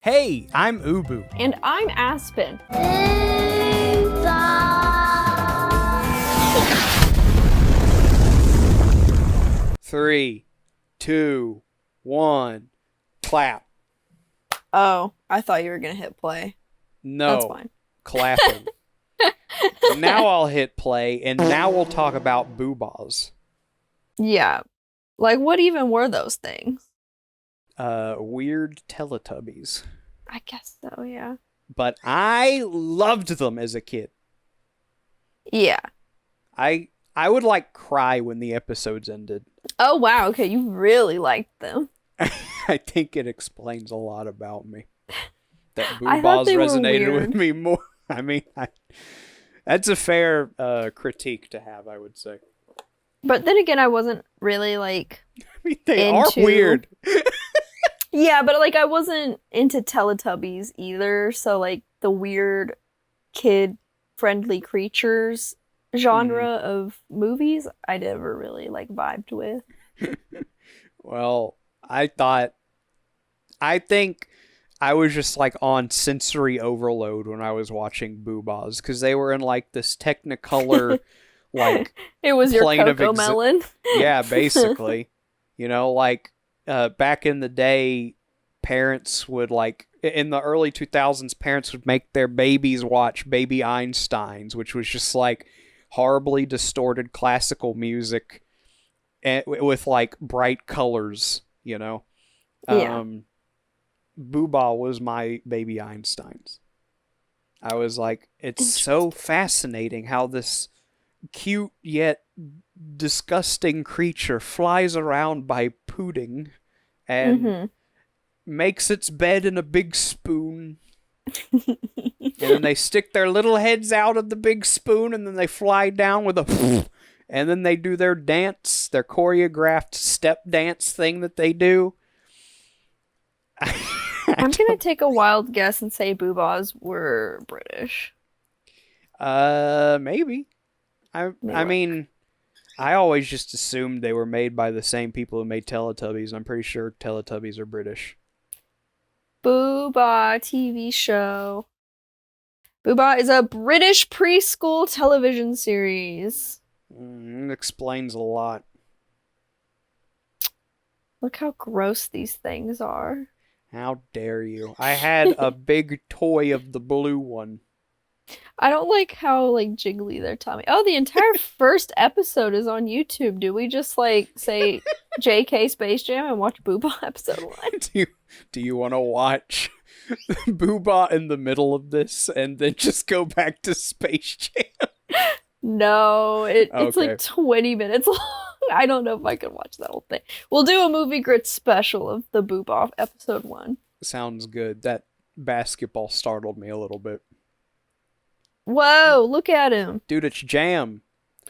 Hey, I'm Ubu. And I'm Aspen. Three, two, one, clap. Oh, I thought you were going to hit play. No, That's fine. clapping. Now I'll hit play, and now we'll talk about Boohbahs. Yeah. Like, what even were those things? Weird Teletubbies. I guess so, yeah. But I loved them as a kid. Yeah. I would like cry when the episodes ended. Oh, wow. Okay, you really liked them. I think it explains a lot about me. That I thought Boohbahs they were resonated with weird. me more. That's a fair critique to have, I would say. But then again, I wasn't really, like, I mean, they are into... weird. Yeah, but, like, I wasn't into Teletubbies either. So, like, the weird kid-friendly creatures genre of movies, I never really, like, vibed with. Well, I think I was just like on sensory overload when I was watching Boohbahs because they were in like this Technicolor like It was your plane of Coco Melon. yeah, basically. Like back in the day, parents would like in the early 2000s, parents would make their babies watch Baby Einsteins, which was just like horribly distorted classical music and with like bright colors, Yeah. Boohbah was my Baby Einsteins. I was like, it's so Interesting. fascinating how this cute yet disgusting creature flies around by pooting and Mm-hmm. makes its bed in a big spoon. And then they stick their little heads out of the big spoon and then they fly down with a and then they do their dance, their choreographed step dance thing that they do. I'm gonna take a wild guess and say Boobahs were British. Maybe. I They I were. mean, I always just assumed they were made by the same people who made Teletubbies. I'm pretty sure Teletubbies are British. Boobah TV show. Boobah is a British preschool television series. It explains a lot. Look how gross these things are. How dare you? I had a big toy of the blue one. I don't like how like jiggly their tummy. Oh, the entire first episode is on YouTube. Do we just like say JK Space Jam and watch Boobah episode 1? Do you want to watch Boohbah in the middle of this and then just go back to Space Jam? No, it's Okay. like 20 minutes long. I don't know if I could watch that whole thing. We'll do a movie grit special of the Boob episode 1. Sounds good. That basketball startled me a little bit. Whoa, look at him. Dude, it's Jam.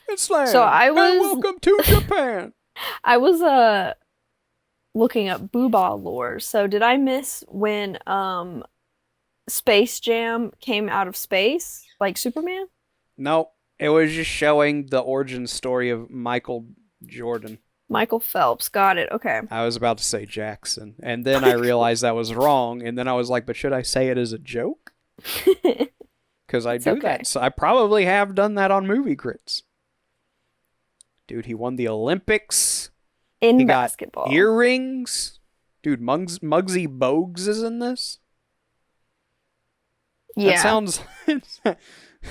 It's Slam. So And welcome to Japan. I was looking up Boobah lore. So did I miss when Space Jam came out of space like Superman? Nope. It was just showing the origin story of Michael Jordan. Michael Phelps. Got it. Okay. I was about to say Jackson. And then I realized that was wrong. And then I was like, but should I say it as a joke? Because I do okay. that. So I probably have done that on movie crits. Dude, he won the Olympics. In He basketball. got earrings. Dude, Muggsy Bogues is in this. Yeah. That sounds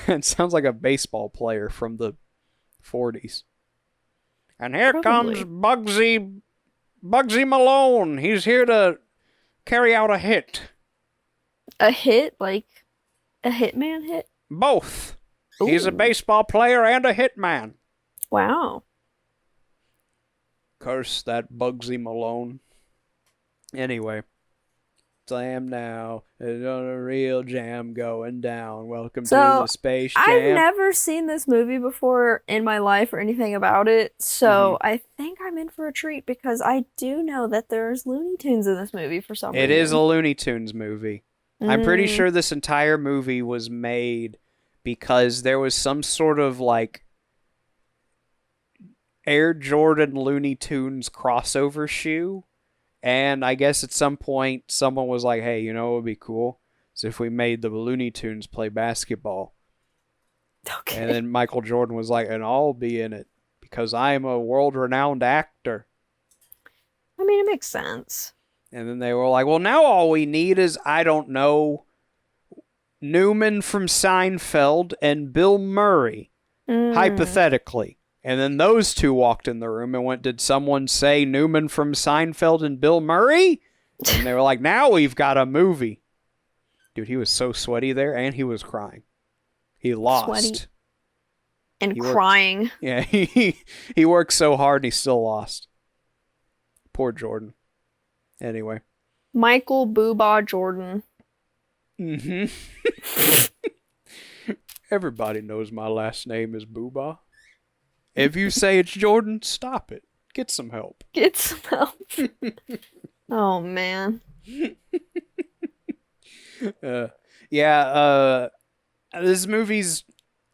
it sounds like a baseball player from the 40s. And here Probably. comes Bugsy Malone. He's here to carry out a hit. A hit? Like a Hitman hit? Both. He's a Ooh. baseball player and a hitman. Wow. Curse that Bugsy Malone. Anyway. Slam now. There's a real jam going down. Welcome to So, the Space Jam. I've never seen this movie before in my life or anything about it, so I think I'm in for a treat because I do know that there's Looney Tunes in this movie for some reason. It is a Looney Tunes movie. I'm pretty Mm. sure this entire movie was made because there was some sort of like Air Jordan Looney Tunes crossover shoe And I guess at some point, someone was like, hey, you know what would be cool? Is if we made the Looney Tunes play basketball. Okay. And then Michael Jordan was like, and I'll be in it because I am a world-renowned actor. I mean, it makes sense. And then they were like, well, now all we need is, I don't know, Newman from Seinfeld and Bill Murray, hypothetically. And then those two walked in the room and went, did someone say Newman from Seinfeld and Bill Murray? And they were like, now we've got a movie. Dude, he was so sweaty there, and he was crying. He lost. Sweaty. And He crying. Worked, yeah, he worked so hard, he still lost. Poor Jordan. Anyway. Michael Boohbah Jordan. Mm-hmm. Everybody knows my last name is Boohbah. If you say it's Jordan, stop it. Get some help. Get some help. Oh, man. This movie's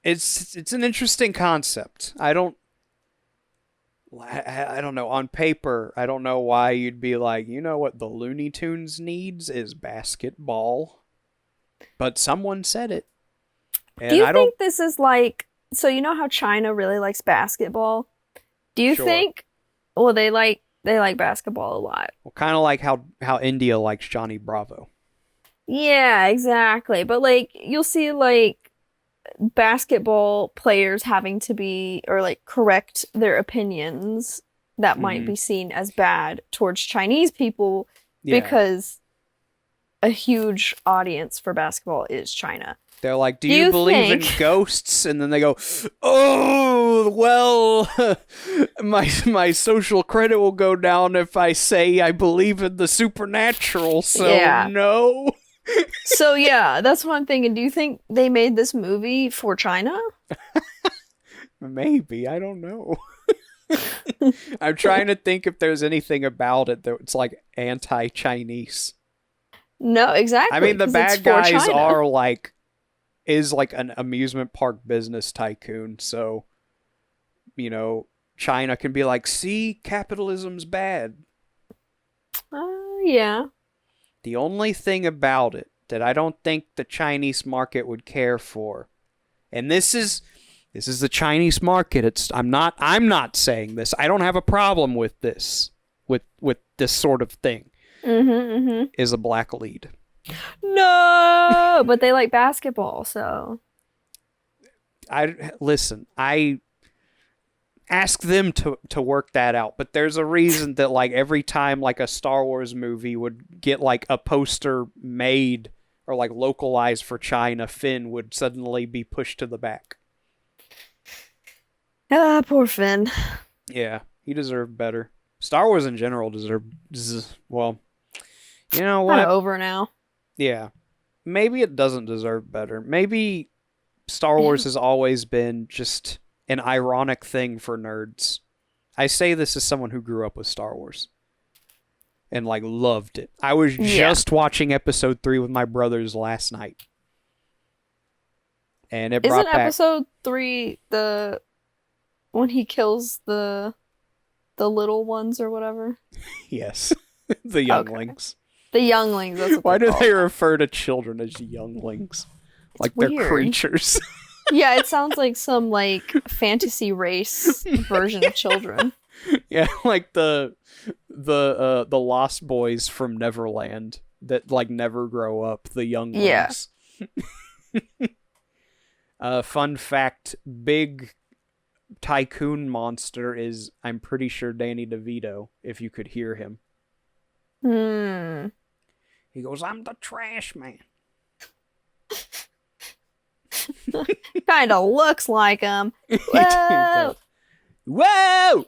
it's an interesting concept. I don't know. On paper, I don't know why you'd be like, you know what the Looney Tunes needs is basketball. But someone said it. And Do you think this is like, so you know how China really likes basketball? Do you think, well, they like basketball a lot. Well, kind of like how India likes Johnny Bravo. Yeah, exactly. But like, you'll see like basketball players having to be, or like correct their opinions that might be seen as bad towards Chinese people because a huge audience for basketball is China. They're like, do you believe in ghosts? And then they go, oh, well, my social credit will go down if I say I believe in the supernatural, so no. So yeah, that's what I'm thinking. Do you think they made this movie for China? Maybe. I don't know. I'm trying to think if there's anything about it that's like anti-Chinese. No, exactly. I mean, the bad guys are like, is like an amusement park business tycoon. So, you know, China can be like, see, capitalism's bad. Yeah. The only thing about it that I don't think the Chinese market would care for, and this is the Chinese market. I'm not saying this. I don't have a problem with this, with this sort of thing. Is a black lead. No, but they like basketball, so. I ask them to work that out, but there's a reason that like every time like a Star Wars movie would get like a poster made or like localized for China, Finn would suddenly be pushed to the back. Ah, poor Finn. Yeah, he deserved better. Star Wars in general deserved, well, you know what? Kind of over now. Yeah. Maybe it doesn't deserve better. Maybe Star Wars has always been just an ironic thing for nerds. I say this as someone who grew up with Star Wars and like loved it. I was just watching episode 3 with my brothers last night. And it brought back... episode 3 the when he kills the little ones or whatever? Yes. The younglings. The younglings, that's what Why do they refer to children as younglings? Like they're creatures. Yeah, it sounds like some like fantasy race version of children. Yeah, like the Lost Boys from Neverland that like never grow up, the younglings. Yeah. Fun fact, big tycoon monster is, I'm pretty sure, Danny DeVito, if you could hear him. He goes, I'm the trash man. Kind of looks like him. Whoa! Whoa!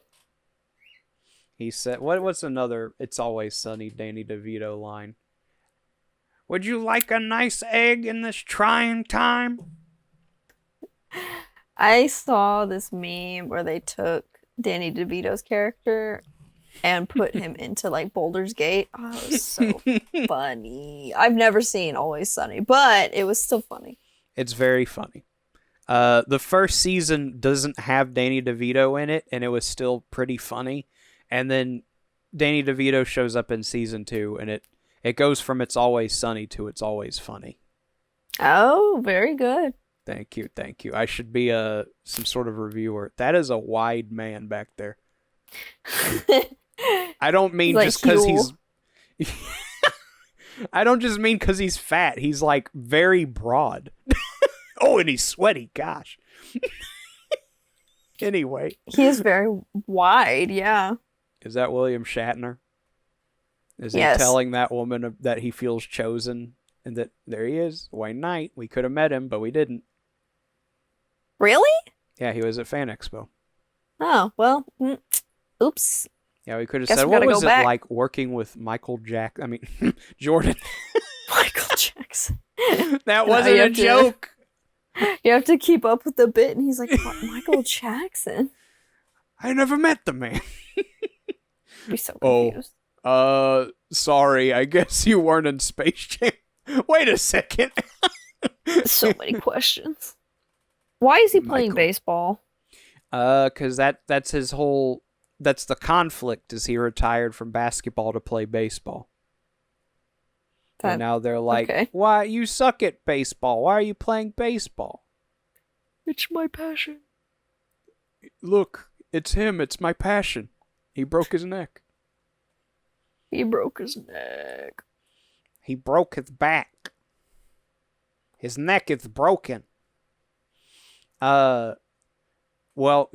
He said, what's another It's Always Sunny Danny DeVito line? Would you like a nice egg in this trying time? I saw this meme where they took Danny DeVito's character and put him into like Boulder's Gate. Oh, it was so funny. I've never seen Always Sunny, but it was still funny. It's very funny. The first season doesn't have Danny DeVito in it, and it was still pretty funny. And then Danny DeVito shows up in season 2, and it goes from It's Always Sunny to It's Always Funny. Oh, very good. Thank you. I should be some sort of reviewer. That is a wide man back there. I don't mean like just because Huel. he's... I don't just mean because he's fat. He's like very broad. Oh, and he's sweaty. Gosh. Anyway. He is very wide, yeah. Is that William Shatner? Is he Yes. telling that woman that he feels chosen? And that there he is, Wayne Knight. We could have met him, but we didn't. Really? Yeah, he was at Fan Expo. Oh, well, oops. Yeah, we could have Guess said, we what gotta was go it back. like working with Jordan? Michael Jackson. That No, wasn't you a have to- joke. You have to keep up with the bit, and he's like, what, Michael Jackson? I never met the man. I'd be so Oh. confused. Sorry, I guess you weren't in Space Jam. Wait a second. So many questions. Why is he playing Michael. baseball? Because that's his whole... That's the conflict, is he retired from basketball to play baseball. And now they're like, okay. why, you suck at baseball. Why are you playing baseball? It's my passion. Look, it's him. It's my passion. He broke his neck. He broke his neck. He broke his back. His neck is broken. Well,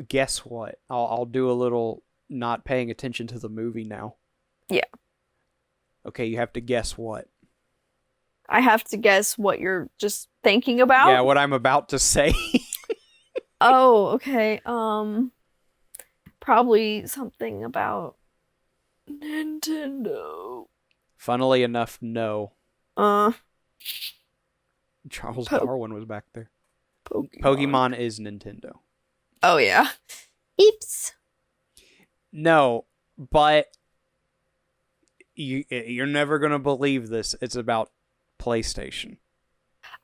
guess what? I'll do a little not paying attention to the movie now. Yeah. Okay, you have to guess what. I have to guess what you're just thinking about? Yeah, what I'm about to say. Oh, okay. Probably something about Nintendo. Funnily enough, no. Uh, Charles Po- Darwin was back there. Pokemon. Pokemon is Nintendo. Oh, yeah. Eeps. No, but you're never going to believe this. It's about PlayStation.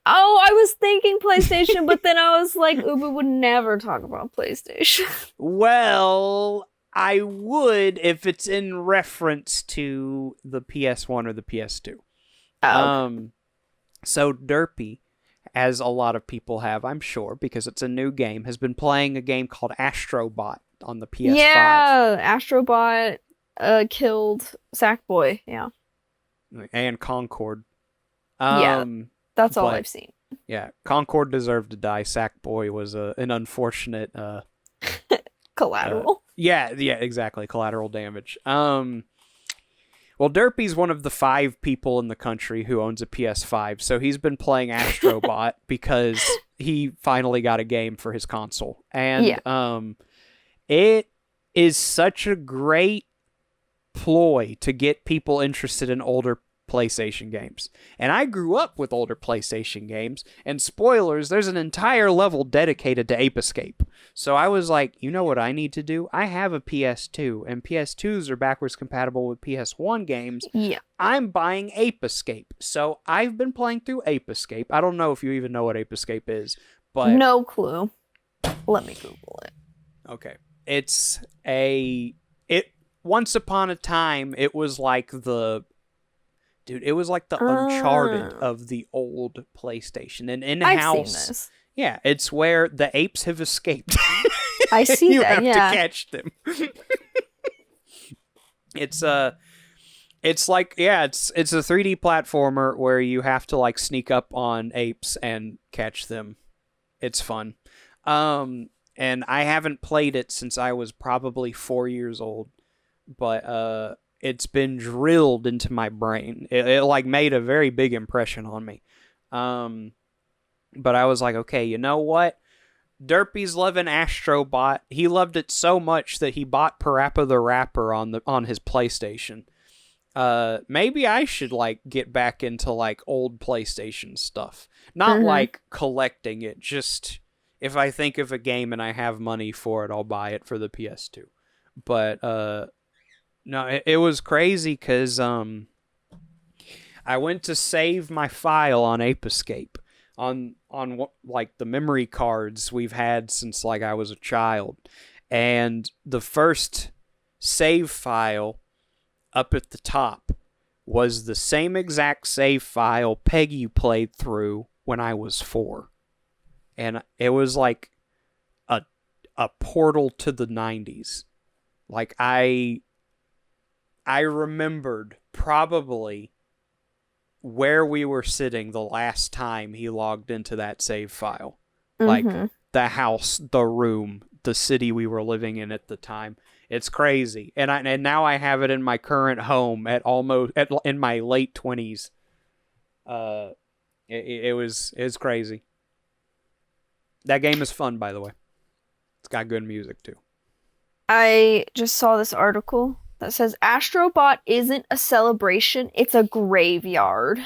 Oh, I was thinking PlayStation, but then I was like, Uber would never talk about PlayStation. Well, I would if it's in reference to the PS1 or the PS2. Oh, So Derpy, as a lot of people have, I'm sure, because it's a new game, has been playing a game called Astrobot on the PS5. yeah, Astrobot killed Sackboy. Yeah, And Concord. Yeah. That's all but- I've seen. Yeah, Concord deserved to die. Sackboy was an unfortunate... Collateral. Yeah, exactly. Collateral damage. Well, Derpy's one of the 5 people in the country who owns a PS5, so he's been playing Astrobot because he finally got a game for his console. And it is such a great ploy to get people interested in older PlayStation games. And I grew up with older PlayStation games, and spoilers, there's an entire level dedicated to Ape Escape. So I was like, you know what I need to do? I have a PS2, and PS2s are backwards compatible with PS1 games. Yeah. I'm buying Ape Escape. So I've been playing through Ape Escape. I don't know if you even know what Ape Escape is, but... No clue. Let me Google it. Okay. Once upon a time, it was like the... Dude, it was like the Uncharted of the old PlayStation. And I've in-house... seen this. Yeah, it's where the apes have escaped. I see you that, have yeah. to catch them. It's a 3D platformer where you have to like sneak up on apes and catch them. It's fun. And I haven't played it since I was probably 4 years old, but it's been drilled into my brain. It like made a very big impression on me. But I was like, okay, you know what? Derpy's loving Astrobot. He loved it so much that he bought Parappa the Rapper on his PlayStation. Maybe I should like get back into like old PlayStation stuff. Not like collecting it, just if I think of a game and I have money for it, I'll buy it for the PS2. But no, it was crazy because I went to save my file on Ape Escape on like the memory cards we've had since like I was a child, and the first save file up at the top was the same exact save file Peggy played through when I was 4. And it was like a portal to the 90s. Like, I remembered probably where we were sitting the last time he logged into that save file. Like, the house, the room, the city we were living in at the time. It's crazy. And now I have it in my current home in my late 20s. It was crazy. That game is fun, by the way. It's got good music, too. I just saw this article that says Astrobot isn't a celebration, it's a graveyard.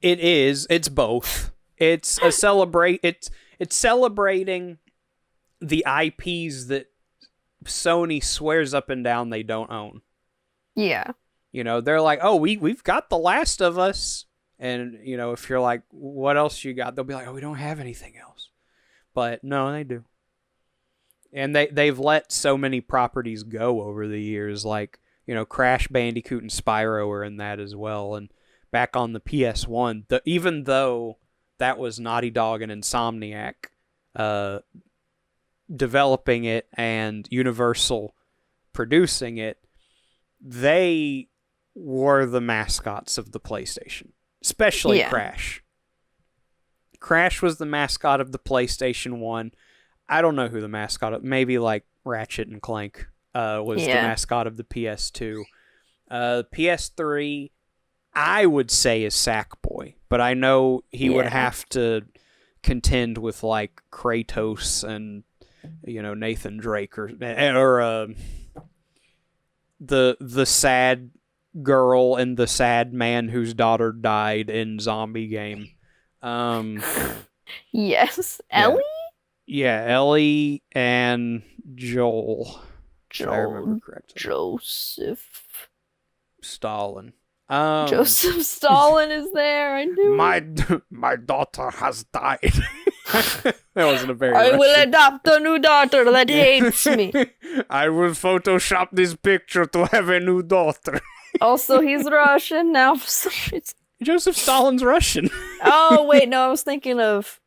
It is. It's both. It's a it's celebrating the IPs that Sony swears up and down they don't own. Yeah. You know, they're like, "Oh, we've got The Last of Us." And, you know, if you're like, "What else you got?" They'll be like, "Oh, we don't have anything else." But no, they do. And they've let so many properties go over the years, like, you know, Crash Bandicoot and Spyro are in that as well. And back on the PS1, even though that was Naughty Dog and Insomniac developing it and Universal producing it, they were the mascots of the PlayStation, especially Crash. Crash was the mascot of the PlayStation 1. I don't know who the mascot of, maybe like Ratchet and Clank was the mascot of the PS2. PS3, I would say is Sackboy, but I know he would have to contend with like Kratos and, you know, Nathan Drake or the sad girl and the sad man whose daughter died in Zombie Game. Yes, Ellie? Yeah, Ellie and Joel. If I remember correctly. Joseph Stalin. Joseph Stalin is there. I knew my daughter has died. That wasn't a very I Russian. will adopt a new daughter that hates me. I will Photoshop this picture to have a new daughter. Also, he's Russian now for some reason. Joseph Stalin's Russian. Oh, wait, no, I was thinking of...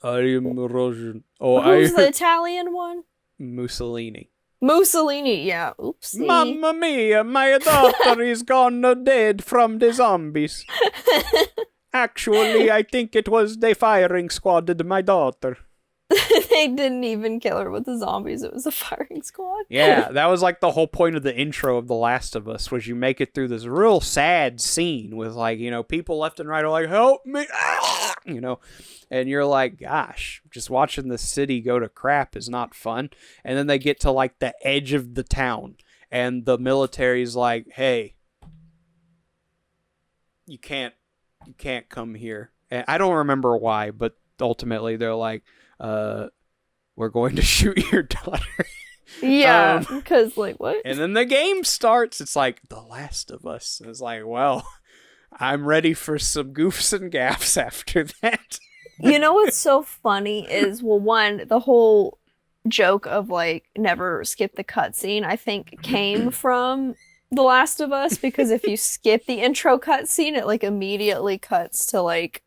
I am Russian. Oh, who's the Italian one? Mussolini. Mussolini, yeah. Oopsie. Mamma mia, my daughter is gone dead from the zombies. Actually, I think it was the firing squad did my daughter. They didn't even kill her with the zombies. It was a firing squad. Yeah, that was like the whole point of the intro of The Last of Us, was you make it through this real sad scene with, like, you know, people left and right are like, help me, you know, and you're like, gosh, just watching the city go to crap is not fun. And then they get to like the edge of the town and the military's like, hey, you can't come here. And I don't remember why, but ultimately they're like, we're going to shoot your daughter. Yeah, because like what? And then the game starts. It's like The Last of Us. And it's like, well, I'm ready for some goofs and gaffs after that. You know what's so funny is, well, one, the whole joke of like never skip the cutscene, I think came from The Last of Us, because if you skip the intro cutscene, it like immediately cuts to like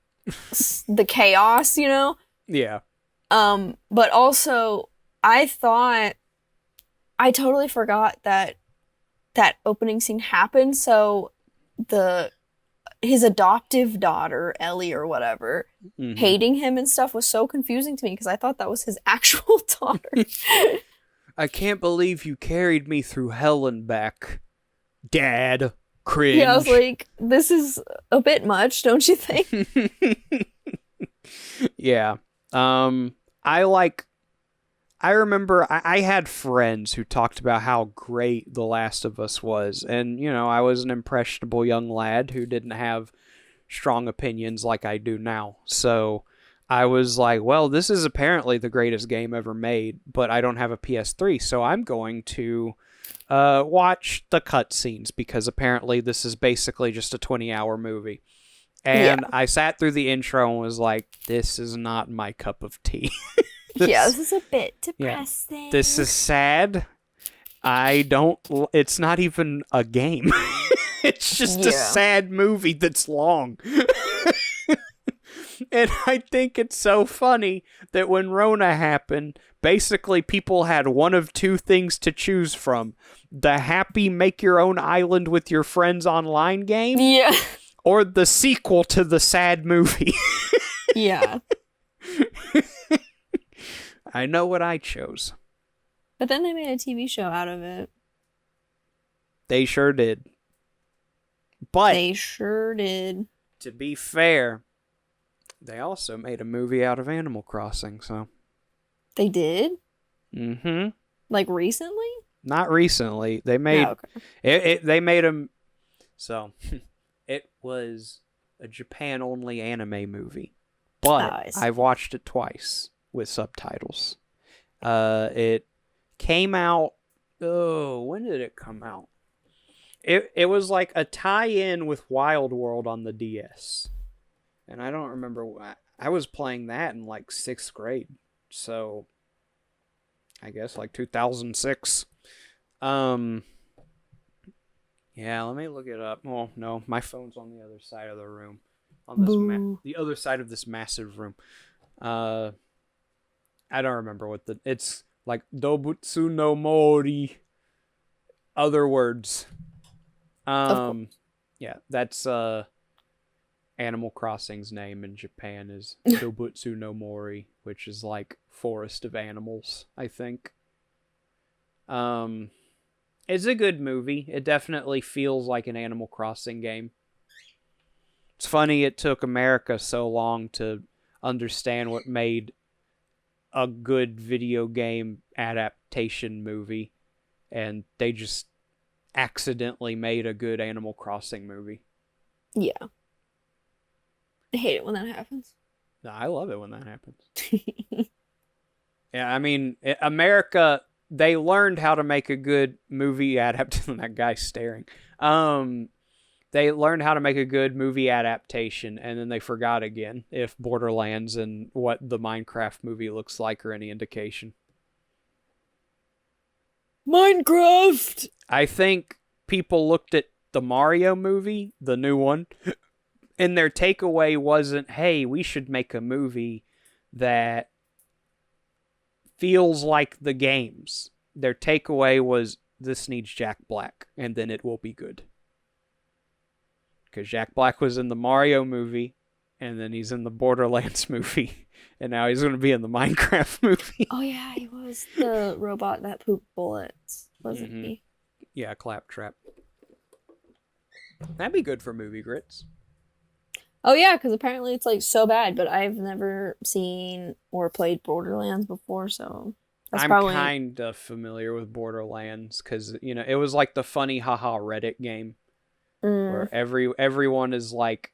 the chaos, you know? Yeah. But also, I totally forgot that opening scene happened, so his adoptive daughter, Ellie or whatever, hating him and stuff was so confusing to me, because I thought that was his actual daughter. I can't believe you carried me through hell and back, Dad. Cringe. Yeah, I was like, this is a bit much, don't you think? Yeah. I remember I had friends who talked about how great The Last of Us was. And, you know, I was an impressionable young lad who didn't have strong opinions like I do now. So I was like, well, this is apparently the greatest game ever made, but I don't have a PS3. So I'm going to watch the cutscenes, because apparently this is basically just a 20-hour movie. And I sat through the intro and was like, this is not my cup of tea. This is a bit depressing. This is sad. I don't. It's not even a game. It's just a Yeah. sad movie that's long. And I think it's so funny that when Rona happened, basically people had one of two things to choose from: the happy make your own island with your friends online game, Yeah. or the sequel to the sad movie. Yeah. I know what I chose. But then they made a TV show out of it. They sure did. But They sure did. to be fair, they also made a movie out of Animal Crossing, so. They did? Mm-hmm. Like recently? Not recently. They made Yeah, okay. they made them. So it was a Japan-only anime movie, but I see. I've watched it twice with subtitles. It came out. Oh, when did it come out? It was like a tie-in with Wild World on the DS, and I don't remember why. I was playing that in like 6th grade, so I guess like 2006. Yeah, let me look it up. Oh no, my phone's on the other side of the room, on this the other side of this massive room. I don't remember what it's like. Dobutsu no Mori. Other words. Yeah, that's Animal Crossing's name in Japan is Dobutsu no Mori, which is like Forest of Animals, I think. It's a good movie. It definitely feels like an Animal Crossing game. It's funny it took America so long to understand what made a good video game adaptation movie, and they just accidentally made a good Animal Crossing movie. Yeah. I hate it when that happens. I love it when that happens. Yeah, I mean, America, they learned how to make a good movie adaptation. That guy's staring. They learned how to make a good movie adaptation, and then they forgot again, if Borderlands and what the Minecraft movie looks like are any indication. Minecraft! I think people looked at the Mario movie, the new one, and their takeaway wasn't, hey, we should make a movie that feels like the games. Their takeaway was, this needs Jack Black, and then it will be good. Because Jack Black was in the Mario movie, and then he's in the Borderlands movie, and now he's going to be in the Minecraft movie. Oh yeah, he was the robot that pooped bullets, wasn't he? Yeah, Claptrap. That'd be good for movie grits. Oh yeah, because apparently it's like so bad, but I've never seen or played Borderlands before, so that's I'm probably kind of familiar with Borderlands because, you know, it was like the funny haha Reddit game where everyone is like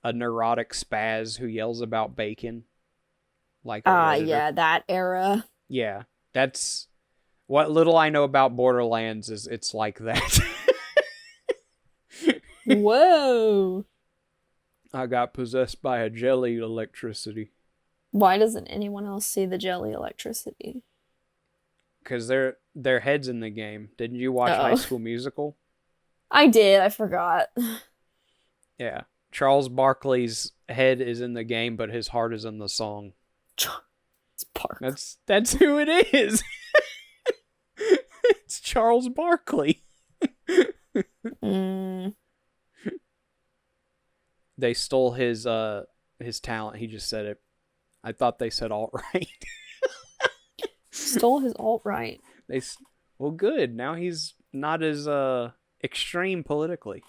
a neurotic spaz who yells about bacon. Like yeah, that era. Yeah, that's what little I know about Borderlands is it's like that. Whoa. I got possessed by a jelly electricity. Why doesn't anyone else see the jelly electricity? Because their head's in the game. Didn't you watch High School Musical? I did. I forgot. Yeah. Charles Barkley's head is in the game, but his heart is in the song. It's Park. That's who it is. It's Charles Barkley. They stole his talent. He just said it. I thought they said alt-right. Stole his alt-right. Well, good. Now he's not as extreme politically.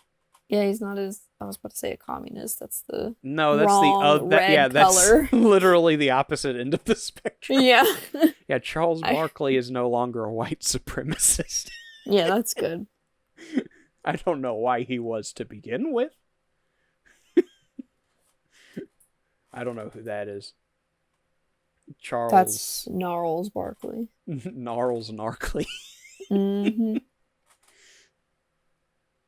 Yeah, he's not as, I was about to say a communist. That's the No, that's wrong the red that's color. literally the opposite end of the spectrum. Yeah. Yeah, Charles Barkley is no longer a white supremacist. Yeah, that's good. I don't know why he was to begin with. I don't know who that is. Charles. That's Gnarls Barkley. Gnarls Narkley. Mm-hmm.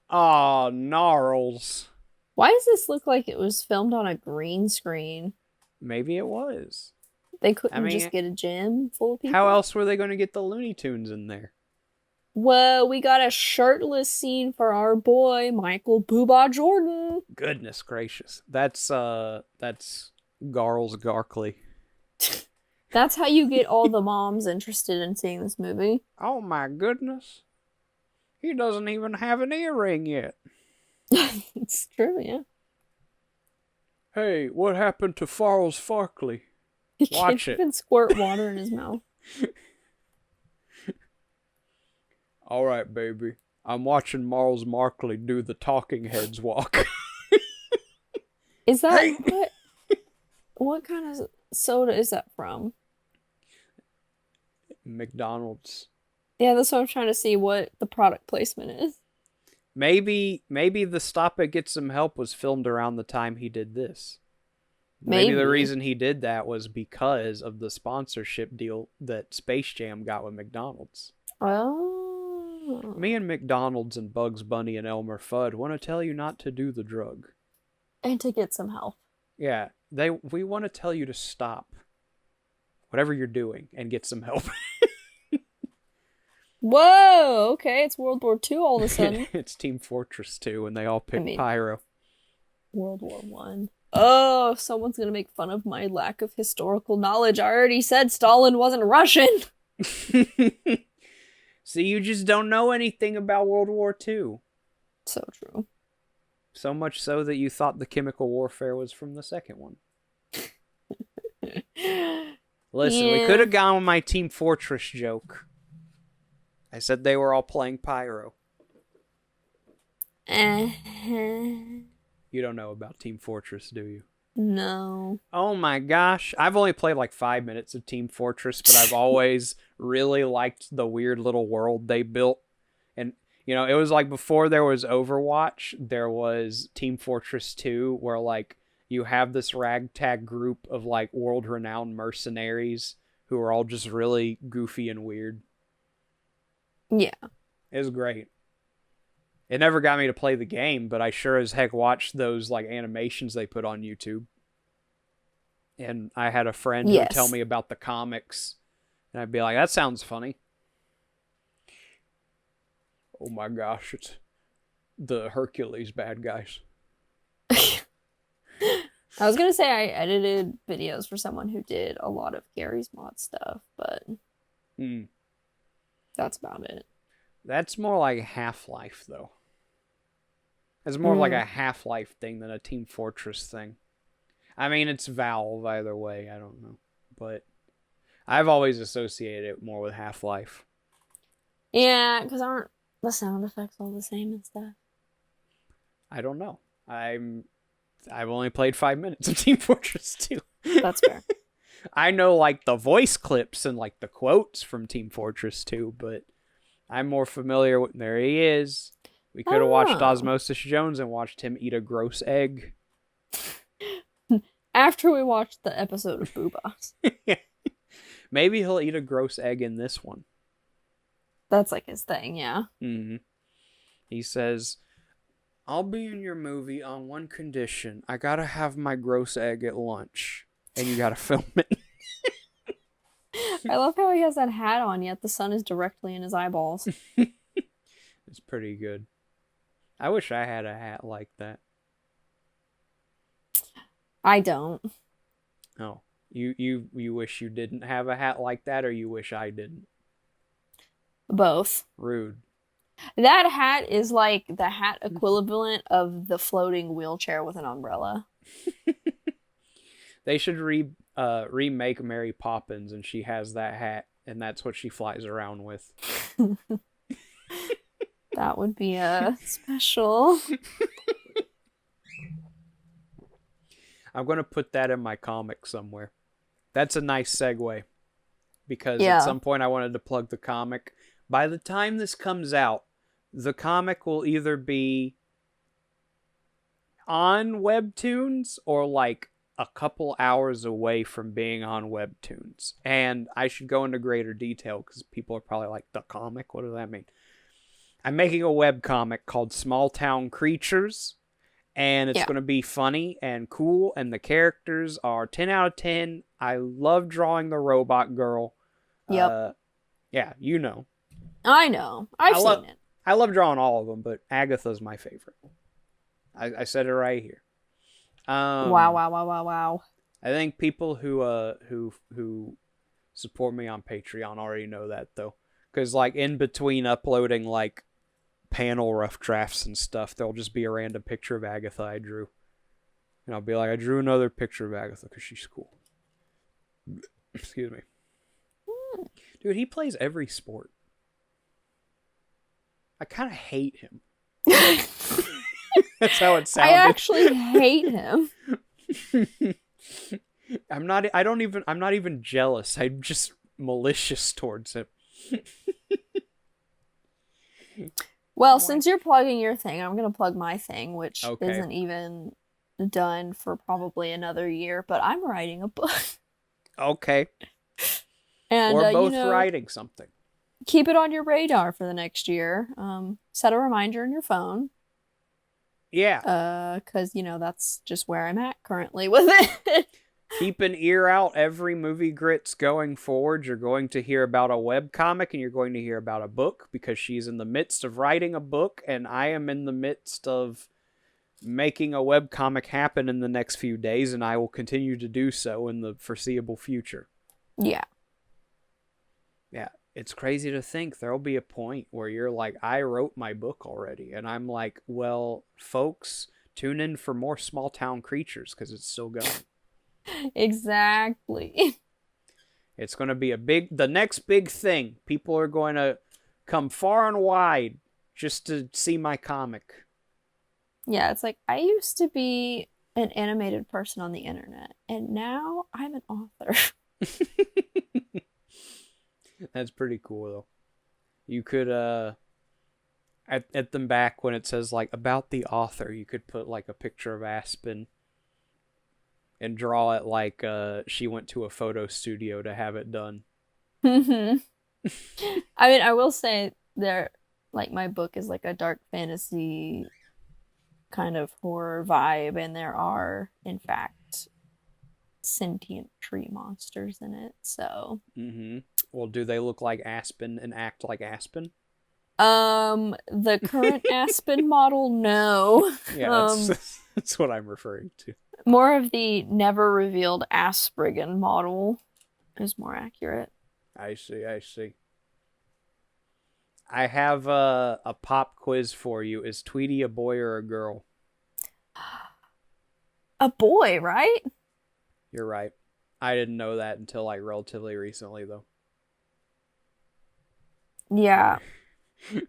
Aw, Gnarls. Why does this look like it was filmed on a green screen? Maybe it was. They couldn't just get a gym full of people? How else were they going to get the Looney Tunes in there? Well, we got a shirtless scene for our boy, Michael Boohbah Jordan. Goodness gracious. That's Garls Garkley. That's how you get all the moms interested in seeing this movie. Oh my goodness. He doesn't even have an earring yet. It's true, yeah. Hey, what happened to Farrell's Farkley? He Watch can't it. even squirt water in his mouth. All right, baby. I'm watching Marles Markley do the talking heads walk. Is that Hey! what kind of soda is that from? McDonald's. Yeah, that's what I'm trying to see what the product placement is. Maybe the Stop It Get Some Help was filmed around the time he did this. Maybe The reason he did that was because of the sponsorship deal that Space Jam got with McDonald's. Oh. Me and McDonald's and Bugs Bunny and Elmer Fudd want to tell you not to do the drug. And to get some help. Yeah, we want to tell you to stop whatever you're doing and get some help. Whoa, okay, it's World War II all of a sudden. It's Team Fortress 2 and they all pick Pyro. World War One. Oh, someone's gonna make fun of my lack of historical knowledge. I already said Stalin wasn't Russian. See, you just don't know anything about World War II. So true. So much so that you thought the chemical warfare was from the second one. Listen, we could have gone with my Team Fortress joke. I said they were all playing Pyro. You don't know about Team Fortress, do you? No. Oh my gosh. I've only played like 5 minutes of Team Fortress, but I've always really liked the weird little world they built. And, you know, it was like before there was Overwatch, there was Team Fortress 2, where like you have this ragtag group of like world-renowned mercenaries who are all just really goofy and weird. Yeah. It was great. It never got me to play the game, but I sure as heck watched those like animations they put on YouTube. And I had a friend who would tell me about the comics, and I'd be like, that sounds funny. Oh my gosh, it's the Hercules bad guys. I was gonna say I edited videos for someone who did a lot of Gary's Mod stuff, but that's about it. That's more like Half-Life, though. It's more like a Half-Life thing than a Team Fortress thing. I mean, it's Valve either way, I don't know. But I've always associated it more with Half-Life. Yeah, because aren't the sound effects all the same and stuff? I don't know. I've only played 5 minutes of Team Fortress 2. That's fair. I know, like, the voice clips and, like, the quotes from Team Fortress 2, but I'm more familiar with... There he is. We could have watched Osmosis Jones and watched him eat a gross egg. After we watched the episode of Boohbah. Maybe he'll eat a gross egg in this one. That's like his thing, yeah. Mm-hmm. He says, I'll be in your movie on one condition. I gotta have my gross egg at lunch. And you gotta film it. I love how he has that hat on, yet the sun is directly in his eyeballs. It's pretty good. I wish I had a hat like that. I don't. Oh. You wish you didn't have a hat like that, or you wish I didn't? Both. Rude. That hat is like the hat equivalent of the floating wheelchair with an umbrella. They should remake Mary Poppins, and she has that hat, and that's what she flies around with. That would be special. I'm going to put that in my comic somewhere. That's a nice segue. Because at some point I wanted to plug the comic. By the time this comes out, the comic will either be on Webtoons or like a couple hours away from being on Webtoons. And I should go into greater detail because people are probably like, the comic? What does that mean? I'm making a webcomic called Small Town Creatures. And it's going to be funny and cool. And the characters are 10 out of 10. I love drawing the robot girl. Yep. Yeah, you know. I know. I've seen it. I love drawing all of them, but Agatha's my favorite. I said it right here. Wow. I think people who support me on Patreon already know that though, because like in between uploading like panel rough drafts and stuff, there'll just be a random picture of Agatha I drew, and I'll be like, I drew another picture of Agatha because she's cool. Excuse me, dude. He plays every sport. I kind of hate him. That's how it sounded. I actually hate him. I'm not even jealous. I'm just malicious towards him. Well, since you're plugging your thing, I'm going to plug my thing, which Okay. isn't even done for probably another year, but I'm writing a book. Okay. And We're both writing something. Keep it on your radar for the next year. Set a reminder on your phone. Yeah. Because, that's just where I'm at currently with it. Keep an ear out every Movie Grits going forward. You're going to hear about a webcomic and you're going to hear about a book because she's in the midst of writing a book and I am in the midst of making a webcomic happen in the next few days, and I will continue to do so in the foreseeable future. Yeah. Yeah. It's crazy to think there'll be a point where you're like, I wrote my book already. And I'm like, well, folks, tune in for more Small Town Creatures because it's still going. Exactly. It's going to be the next big thing. People are going to come far and wide just to see my comic. Yeah, it's like, I used to be an animated person on the internet, and now I'm an author. That's pretty cool, though. You could, at the back when it says, like, about the author, you could put, like, a picture of Aspen and draw it like she went to a photo studio to have it done. I mean, I will say my book is like a dark fantasy kind of horror vibe, and there are, in fact, sentient tree monsters in it, so. Mm-hmm. Well, do they look like Aspen and act like Aspen? The current Aspen model, no. Yeah, that's what I'm referring to. More of the never revealed Asprigan model is more accurate. I see. I have a pop quiz for you. Is Tweety a boy or a girl? A boy, right? You're right. I didn't know that until like relatively recently, though. Yeah.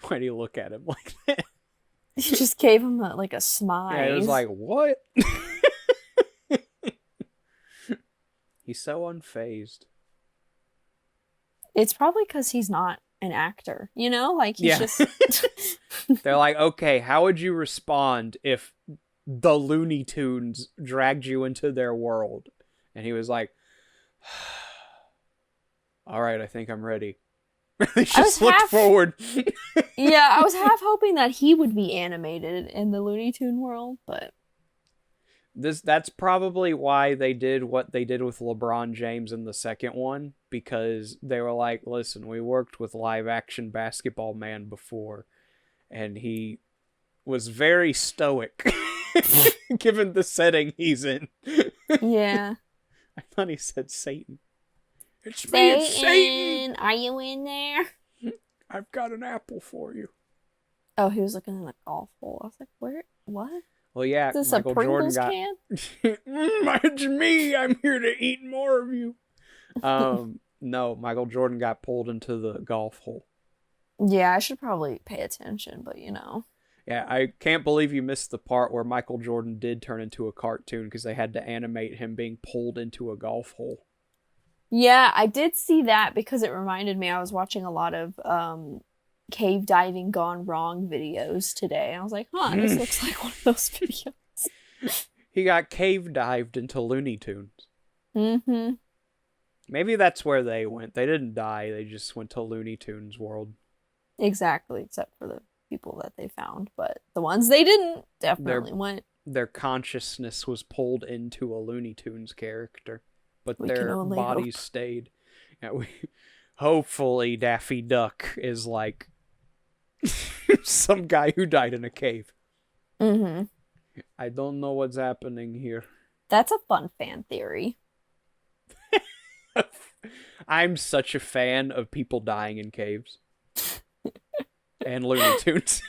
Why do you look at him like that? He just gave him a smile. Yeah, it was like, what? He's so unfazed. It's probably because he's not an actor, Like, he's just... They're like, okay, how would you respond if the Looney Tunes dragged you into their world? And he was like, all right, I think I'm ready. He just looked forward. Yeah, I was half hoping that he would be animated in the Looney Tune world, but... That's probably why they did what they did with LeBron James in the second one, because they were like, listen, we worked with live action Basketball Man before, and he was very stoic given the setting he's in. Yeah. I thought he said Satan. It's me, it's Satan. Are you in there? I've got an apple for you. Oh, he was looking in the golf hole. I was like, where? What? Well, yeah, Is this Michael a Pringles Jordan can? It's me. I'm here to eat more of you. No, Michael Jordan got pulled into the golf hole. Yeah, I should probably pay attention, but Yeah, I can't believe you missed the part where Michael Jordan did turn into a cartoon because they had to animate him being pulled into a golf hole. Yeah, I did see that because it reminded me I was watching a lot of cave diving gone wrong videos today. And I was like, this looks like one of those videos. He got cave dived into Looney Tunes. Mm-hmm. Maybe that's where they went. They didn't die. They just went to Looney Tunes world. Exactly, except for the people that they found. But the ones they didn't definitely went. Their consciousness was pulled into a Looney Tunes character, but their bodies stayed. Yeah, Hopefully Daffy Duck is like some guy who died in a cave. Mm-hmm. I don't know what's happening here. That's a fun fan theory. I'm such a fan of people dying in caves. And Looney Tunes.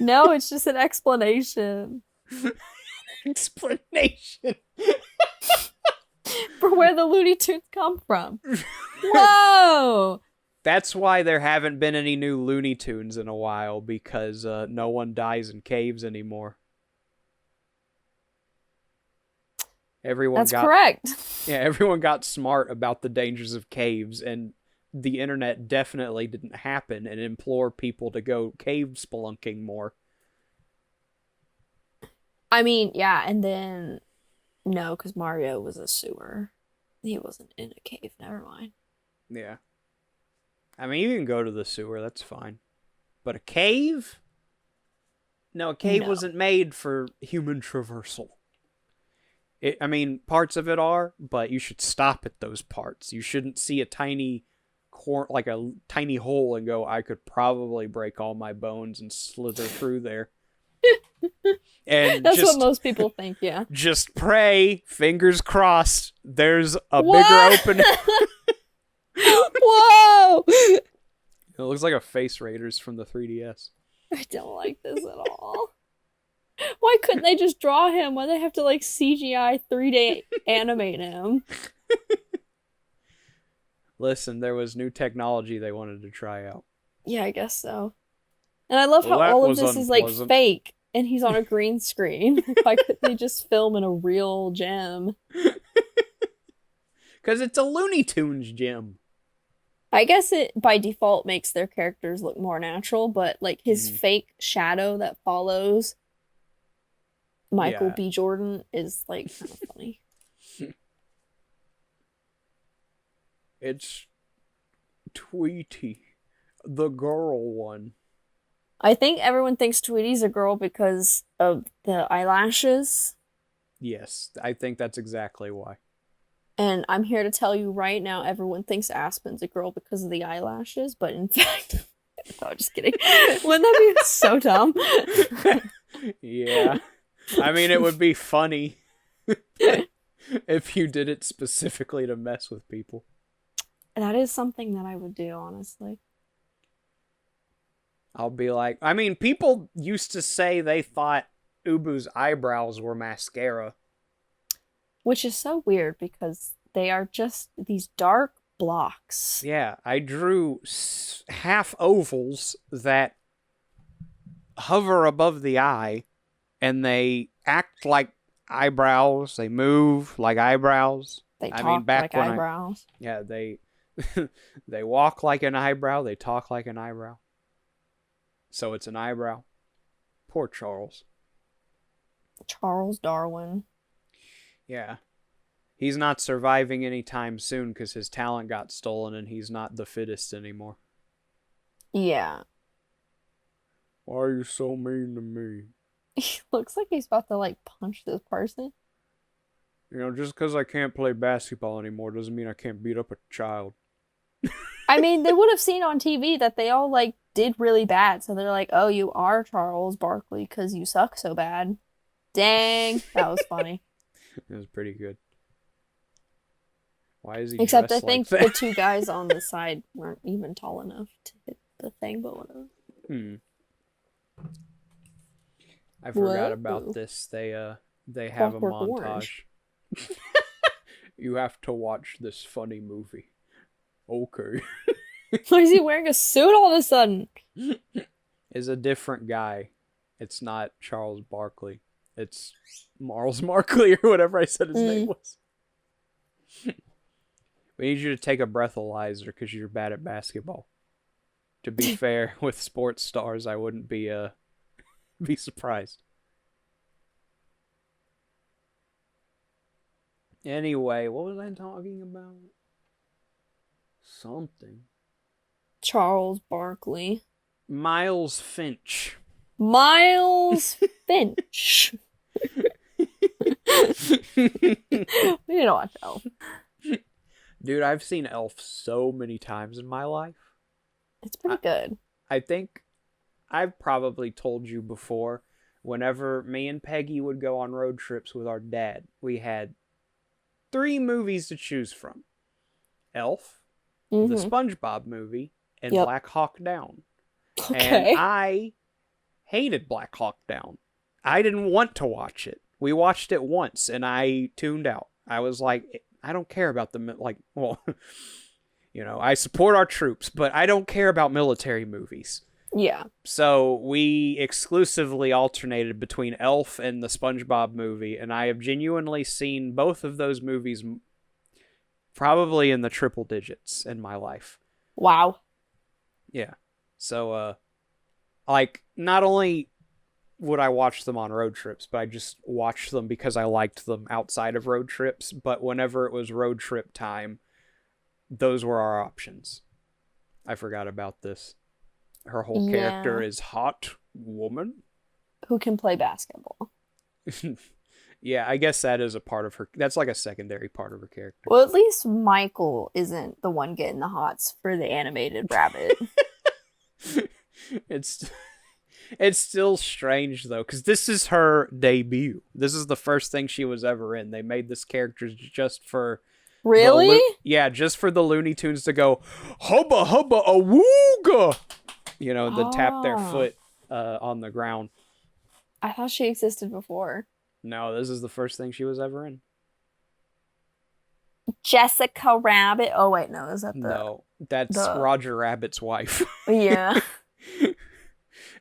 No, it's just an explanation. Explanation. For where the Looney Tunes come from. Whoa! That's why there haven't been any new Looney Tunes in a while, because no one dies in caves anymore. That's correct. Yeah, everyone got smart about the dangers of caves, and the internet definitely didn't happen and implore people to go cave spelunking more. I mean, yeah, and then no, because Mario was a sewer. He wasn't in a cave. Never mind. Yeah. I mean, you can go to the sewer, that's fine. But a cave? No, a cave wasn't made for human traversal. I mean, parts of it are, but you should stop at those parts. You shouldn't see a tiny like a tiny hole and go, I could probably break all my bones and slither through there. And that's what most people think, yeah. Just pray, fingers crossed, there's a bigger opening. Whoa! It looks like a Face Raiders from the 3DS. I don't like this at all. Why couldn't they just draw him? Why do they have to like CGI 3D animate him? Listen, there was new technology they wanted to try out. Yeah, I guess so. And I love how all of this is like fake and he's on a green screen. Why couldn't they just film in a real gym? Because it's a Looney Tunes gym. I guess it by default makes their characters look more natural, but like his fake shadow that follows Michael B. Jordan is like kind of funny. It's Tweety, the girl one. I think everyone thinks Tweety's a girl because of the eyelashes. Yes, I think that's exactly why. And I'm here to tell you right now, everyone thinks Aspen's a girl because of the eyelashes, but in fact, no, I'm just kidding. Wouldn't that be so dumb? Yeah. I mean, it would be funny if you did it specifically to mess with people. That is something that I would do, honestly. I'll be like, I mean, people used to say they thought Ubu's eyebrows were mascara. Which is so weird because they are just these dark blocks. Yeah, I drew half ovals that hover above the eye, and they act like eyebrows. They move like eyebrows. They talk like eyebrows. They they walk like an eyebrow. They talk like an eyebrow. So it's an eyebrow. Poor Charles. Charles Darwin. Yeah. He's not surviving anytime soon because his talent got stolen and he's not the fittest anymore. Yeah. Why are you so mean to me? He looks like he's about to, like, punch this person. You know, just because I can't play basketball anymore doesn't mean I can't beat up a child. I mean, they would have seen on TV that they all, like, did really bad. So they're like, oh, you are Charles Barkley because you suck so bad. Dang. That was funny. It was pretty good. Why is he Except I dressed think like that? the two guys on the side weren't even tall enough to hit the thing, but whatever. I forgot about this. They have Clockwork a montage. Orange. You have to watch this funny movie. Okay. Why is he wearing a suit all of a sudden? Is a different guy. It's not Charles Barkley. It's Marles Markley or whatever I said his name was. We need you to take a breathalyzer because you're bad at basketball. To be fair, with sports stars, I wouldn't be surprised. Anyway, what was I talking about? Something. Charles Barkley. Miles Finch. Miles Finch. We need to watch Elf. Dude, I've seen Elf so many times in my life. It's pretty good. I think I've probably told you before, whenever me and Peggy would go on road trips with our dad, we had 3 movies to choose from. Elf, the Mm-hmm. SpongeBob movie, and Yep. Black Hawk Down. And Okay. I hated Black Hawk Down. I didn't want to watch it. We watched it once and I tuned out. I was like, I don't care about well, I support our troops, but I don't care about military movies. Yeah. So we exclusively alternated between Elf and the SpongeBob movie, and I have genuinely seen both of those movies probably in the triple digits in my life. Wow. Yeah. So, not only would I watch them on road trips, but I just watched them because I liked them outside of road trips. But whenever it was road trip time, those were our options. I forgot about this. Her whole character Yeah. is hot woman. Who can play basketball? Yeah, I guess that is a part of her. That's like a secondary part of her character. Well, at least Michael isn't the one getting the hots for the animated rabbit. it's it's still strange though, because this is her debut. This is the first thing she was ever in. They made this character just for Really? just for the Looney Tunes to go hubba hubba awooga, then tap their Oh. foot on the ground. I thought she existed before. No, this is the first thing she was ever in. Jessica Rabbit. Oh wait, no, is that the No, that's the Roger Rabbit's wife. yeah.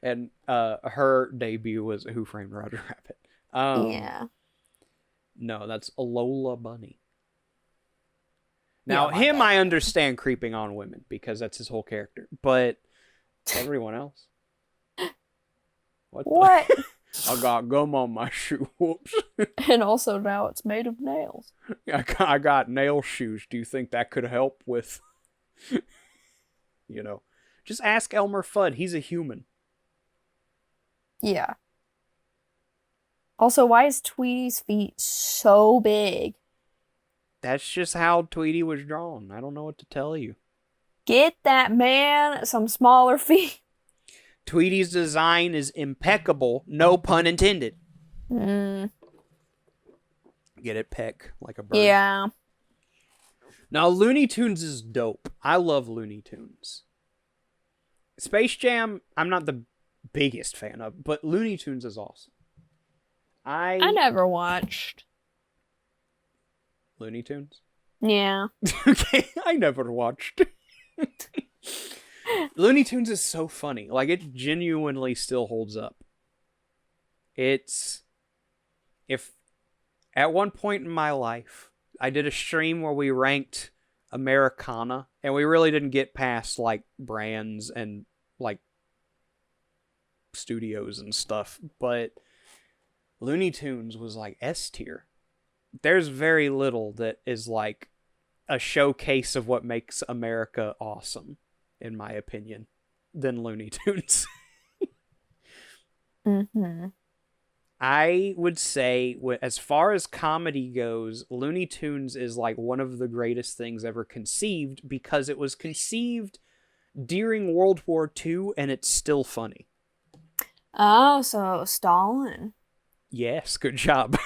And her debut was Who Framed Roger Rabbit. Yeah. No, that's Lola Bunny. Now, Yeah, my him bad. I understand creeping on women because that's his whole character, but everyone else. What? I got gum on my shoe. Whoops. And also now it's made of nails. I got nail shoes. Do you think that could help with, Just ask Elmer Fudd. He's a human. Yeah. Also, why is Tweety's feet so big? That's just how Tweety was drawn. I don't know what to tell you. Get that man some smaller feet. Tweety's design is impeccable. No pun intended. Mm, Get it, peck like a bird. yeah. Now, Looney Tunes is dope. I love Looney Tunes. Space Jam, I'm not the biggest fan of, but Looney Tunes is awesome. I never watched. Looney Tunes? Yeah. Okay, I never watched. Looney Tunes is so funny. Like, it genuinely still holds up. If at one point in my life, I did a stream where we ranked Americana, and we really didn't get past, like, brands and, like, studios and stuff, but Looney Tunes was, like, S tier. There's very little that is, like, a showcase of what makes America awesome, in my opinion, than Looney Tunes. Mm-hmm. I would say, as far as comedy goes, Looney Tunes is like one of the greatest things ever conceived because it was conceived during World War II and it's still funny. Oh, so Stalin. Yes, good job.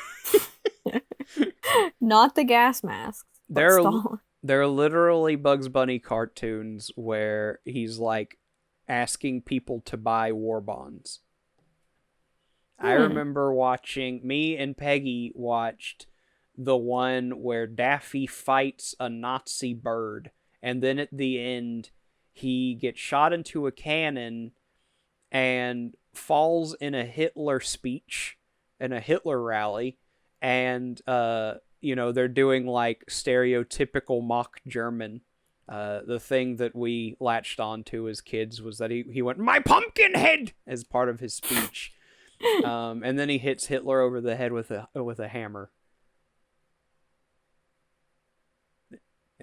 Not the gas masks. But Stalin. There are literally Bugs Bunny cartoons where he's like asking people to buy war bonds. I remember me and Peggy watched the one where Daffy fights a Nazi bird, and then at the end, he gets shot into a cannon and falls in a Hitler speech, in a Hitler rally, and, they're doing like stereotypical mock German. The thing that we latched onto as kids was that he went, "My pumpkin head!" as part of his speech. And then he hits Hitler over the head with a hammer.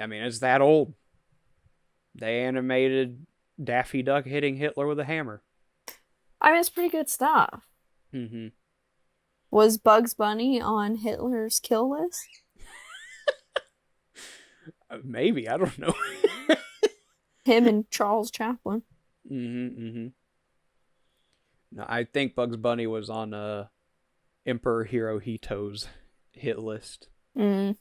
I mean, it's that old. They animated Daffy Duck hitting Hitler with a hammer. I mean, it's pretty good stuff. Mm-hmm. Was Bugs Bunny on Hitler's kill list? Maybe, I don't know. Him and Charles Chaplin. No, I think Bugs Bunny was on Emperor Hirohito's hit list. Mm.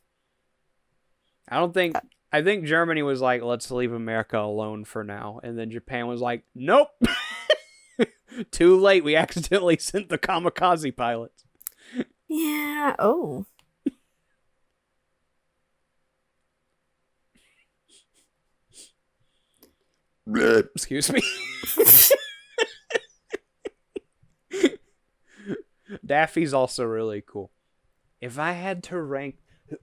I don't think. I think Germany was like, let's leave America alone for now. And then Japan was like, nope. Too late. We accidentally sent the kamikaze pilots. Yeah. Oh. Excuse me. Daffy's also really cool. If I had to rank,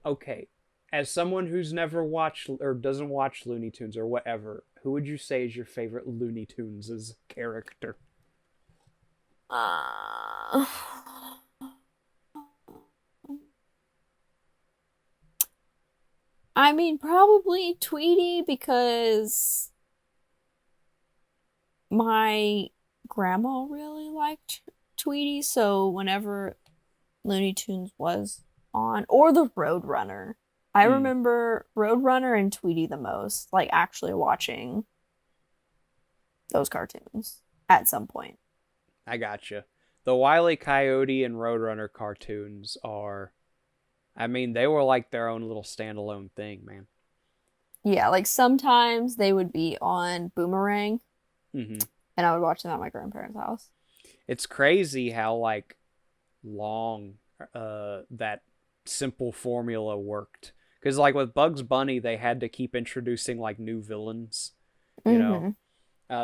okay, as someone who's never watched or doesn't watch Looney Tunes or whatever, who would you say is your favorite Looney Tunes' character? Uh, I mean, probably Tweety because my grandma really liked Tweety, so whenever Looney Tunes was on, or the Roadrunner. I remember Roadrunner and Tweety the most, like actually watching those cartoons at some point. I gotcha. The Wile E. Coyote and Roadrunner cartoons are, I mean, they were like their own little standalone thing, man. Yeah, like sometimes they would be on Boomerang, Mm-hmm. and I would watch them at my grandparents' house. It's crazy how like long that simple formula worked. Because like with Bugs Bunny, they had to keep introducing like new villains. You know,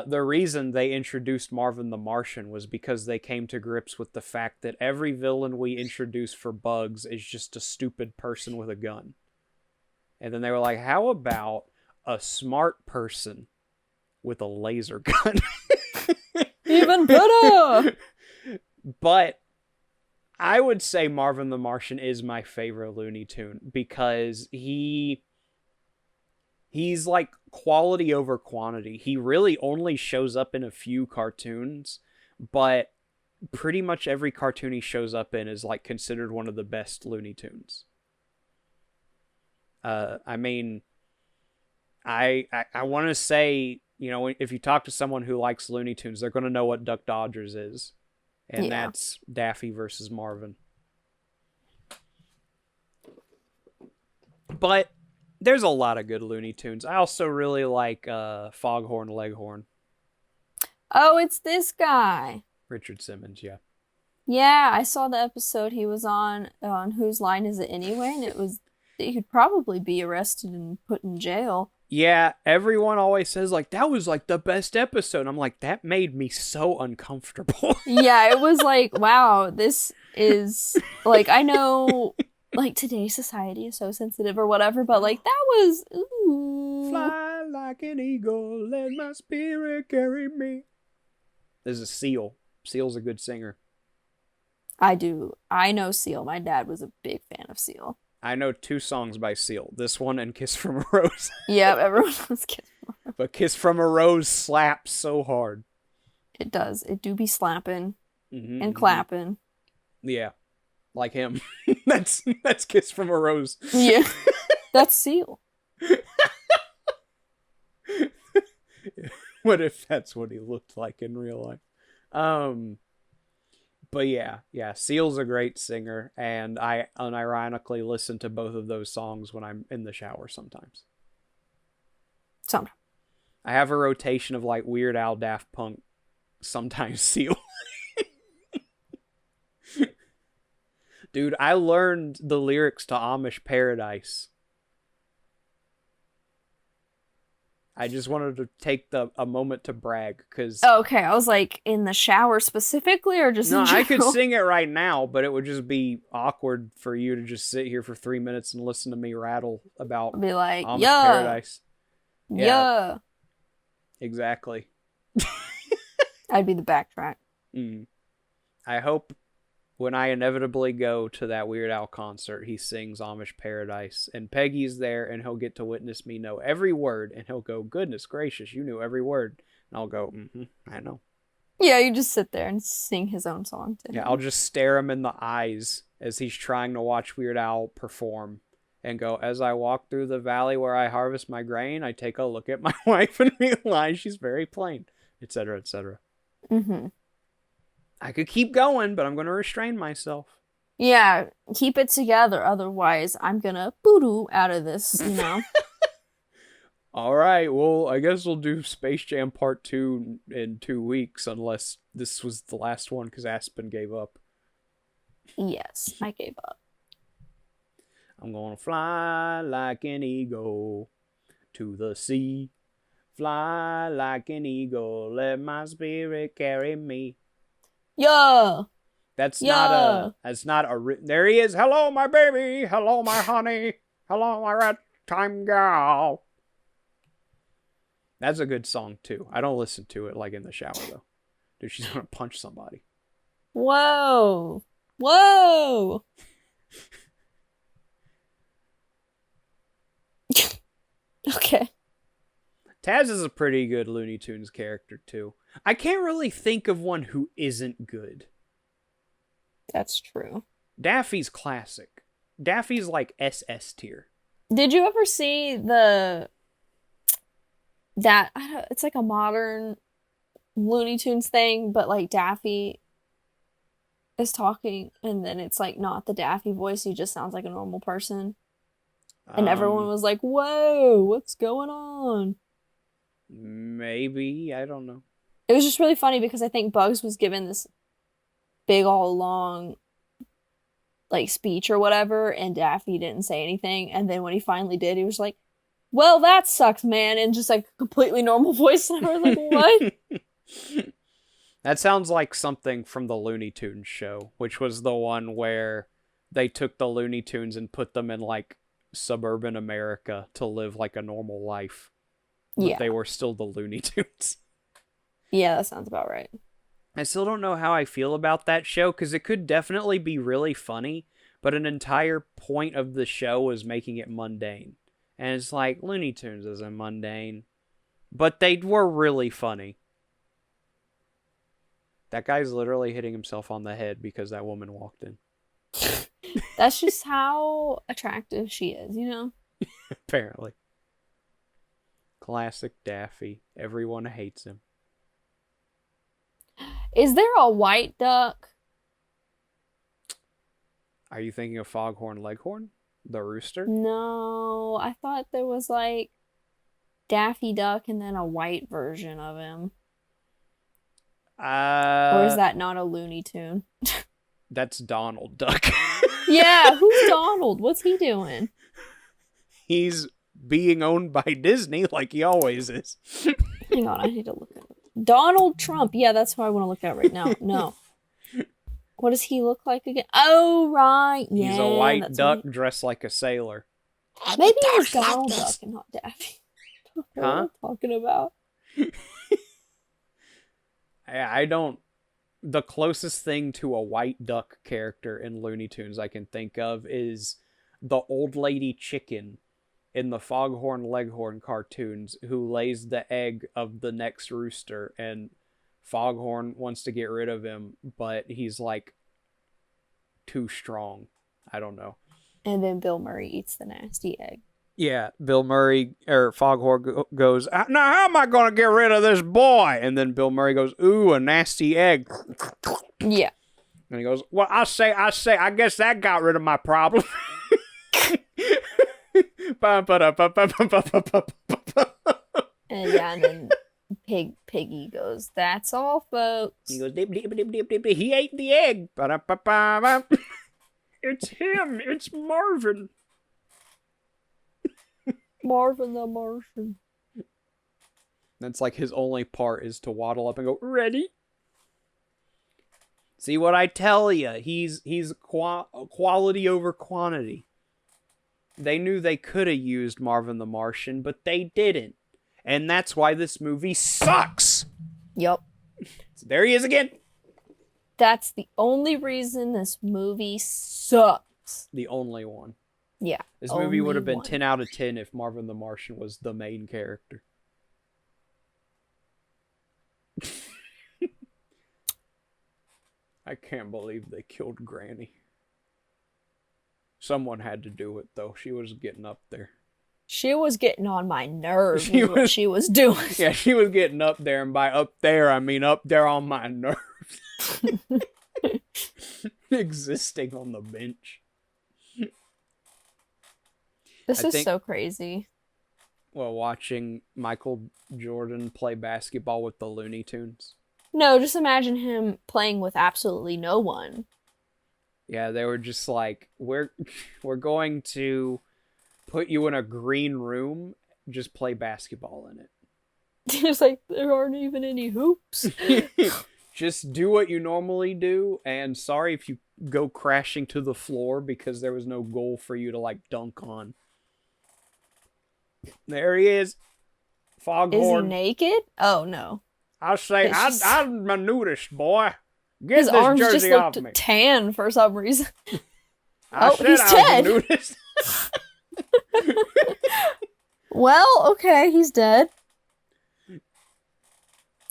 the reason they introduced Marvin the Martian was because they came to grips with the fact that every villain we introduce for Bugs is just a stupid person with a gun. And then they were like, how about a smart person with a laser gun? Even better! But I would say Marvin the Martian is my favorite Looney Tune because he's like quality over quantity. He really only shows up in a few cartoons, but pretty much every cartoon he shows up in is like considered one of the best Looney Tunes. I mean, I want to say, you know, if you talk to someone who likes Looney Tunes, they're going to know what Duck Dodgers is. And that's Daffy versus Marvin. But there's a lot of good Looney Tunes. I also really like Foghorn Leghorn. Oh, it's this guy. Richard Simmons, yeah. Yeah, I saw the episode he was on Whose Line Is It Anyway? And it was, he could probably be arrested and put in jail. Yeah, everyone always says, like, that was, like, the best episode. I'm like, that made me so uncomfortable. Yeah, it was like, wow, this is, like, I know, like, today's society is so sensitive or whatever, but, like, that was, ooh. Fly like an eagle, let my spirit carry me. There's a Seal. Seal's a good singer. I do. I know Seal. My dad was a big fan of Seal. I know 2 songs by Seal. This one and Kiss from a Rose. Yep, everyone knows Kiss from a Rose. But Kiss from a Rose slaps so hard. It does. It do be slapping and clapping. Yeah. Like him. That's Kiss from a Rose. Yeah. That's Seal. What if that's what he looked like in real life? But yeah, Seal's a great singer, and I unironically listen to both of those songs when I'm in the shower sometimes. Sometimes. I have a rotation of like Weird Al, Daft Punk, sometimes Seal. Dude, I learned the lyrics to Amish Paradise. I just wanted to take a moment to brag because Oh, okay, I was like, in the shower specifically, or just no, in general? I could sing it right now, but it would just be awkward for you to just sit here for 3 minutes and listen to me rattle about I'd be like, Amish yeah, Paradise. yeah. Exactly. I'd be the backtrack. I hope when I inevitably go to that Weird Al concert, he sings Amish Paradise, and Peggy's there, and he'll get to witness me know every word, and he'll go, goodness gracious, you knew every word. And I'll go, I know. Yeah, you just sit there and sing his own song to him. Yeah, I'll just stare him in the eyes as he's trying to watch Weird Al perform, and go, as I walk through the valley where I harvest my grain, I take a look at my wife and realize she's very plain, etc., etc. Mm-hmm. I could keep going, but I'm going to restrain myself. Yeah, keep it together. Otherwise, I'm gonna boo-doo out of this, you know? All right, well, I guess we'll do Space Jam Part 2 in 2 weeks, unless this was the last one because Aspen gave up. Yes, I gave up. I'm going to fly like an eagle to the sea. Fly like an eagle, let my spirit carry me. Yeah! That's Yeah! not a, there he is. Hello, my baby. Hello, my honey. Hello, my red time gal. That's a good song, too. I don't listen to it, like, in the shower, though. Dude, she's gonna punch somebody. Whoa! Whoa! Okay. Taz is a pretty good Looney Tunes character, too. I can't really think of one who isn't good. That's true. Daffy's classic. Daffy's like SS tier. Did you ever see it's like a modern Looney Tunes thing, but like Daffy is talking and then it's like not the Daffy voice, he just sounds like a normal person. And everyone was like, whoa, what's going on? Maybe, I don't know. It was just really funny because I think Bugs was given this big all long like speech or whatever, and Daffy didn't say anything. And then when he finally did, he was like, well, that sucks, man, in just like a completely normal voice. And I was like, what? That sounds like something from the Looney Tunes show, which was the one where they took the Looney Tunes and put them in like suburban America to live like a normal life. But Yeah. they were still the Looney Tunes. Yeah, that sounds about right. I still don't know how I feel about that show, because it could definitely be really funny, but an entire point of the show was making it mundane. And it's like, Looney Tunes isn't mundane. But they were really funny. That guy's literally hitting himself on the head because that woman walked in. That's just how attractive she is, you know? Apparently. Classic Daffy. Everyone hates him. Is there a white duck? Are you thinking of Foghorn Leghorn? The rooster? No, I thought there was like Daffy Duck and then a white version of him. Or is that not a Looney Tune? That's Donald Duck. Yeah, who's Donald? What's he doing? He's being owned by Disney like he always is. Hang on, I need to look at it. Donald Trump. Yeah, that's who I want to look at right now. No. What does he look like again? Oh, right. Yeah, he's a white duck dressed like a sailor. Maybe it was Donald Duck and not Daffy. Huh? What am I talking about? I don't... The closest thing to a white duck character in Looney Tunes I can think of is the old lady chicken in the Foghorn Leghorn cartoons who lays the egg of the next rooster, and Foghorn wants to get rid of him, but he's like too strong. I don't know. And then Bill Murray eats the nasty egg. Yeah, Bill Murray, or Foghorn goes, now how am I going to get rid of this boy? And then Bill Murray goes, ooh, a nasty egg. Yeah. And he goes, well, I guess that got rid of my problem. And yeah, and then Piggy goes, that's all, folks. He goes, dip, dip, dip, dip, dip. He ate the egg. It's him. It's Marvin. Marvin the Martian. That's like his only part is to waddle up and go, ready? See what I tell you? He's quality over quantity. They knew they could have used Marvin the Martian, but they didn't. And that's why this movie sucks. Yup. So there he is again. That's the only reason this movie sucks. The only one. Yeah. This movie would have been 10 out of 10 if Marvin the Martian was the main character. I can't believe they killed Granny. Someone had to do it though. She was getting up there. She was getting on my nerves. She What was- she was doing. Yeah, she was getting up there, and by up there I mean up there on my nerves. Existing on the bench. This I is think- so crazy. Well, watching Michael Jordan play basketball with the Looney Tunes. No, just imagine him playing with absolutely no one. Yeah, they were just like, we're going to put you in a green room, just play basketball in it. Just like, there aren't even any hoops. Just do what you normally do, and sorry if you go crashing to the floor because there was no goal for you to like dunk on. There he is. Is he Foghorn. naked? Oh, no. I say, It's just- I'm a nudist, boy. Get His this arms just jersey off looked me. tan for some reason. I Oh, said he's I was dead. a nudist. Well, okay, he's dead.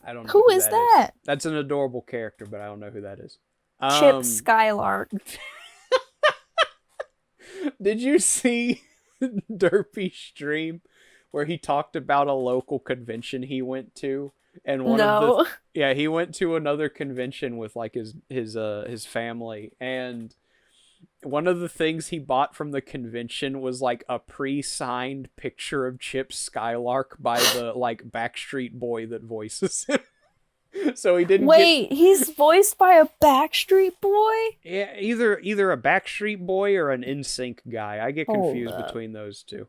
I don't know Who is that? That's an adorable character, but I don't know who that is. Chip Skylark. Did you see Derpy's stream where he talked about a local convention he went to? And No. he went to another convention with like his family, and one of the things he bought from the convention was like a pre-signed picture of Chip Skylark by the like Backstreet Boy that voices him. So he didn't Wait, he's voiced by a Backstreet Boy? Yeah, either a Backstreet Boy or an NSYNC guy. I get Hold confused up. between those two.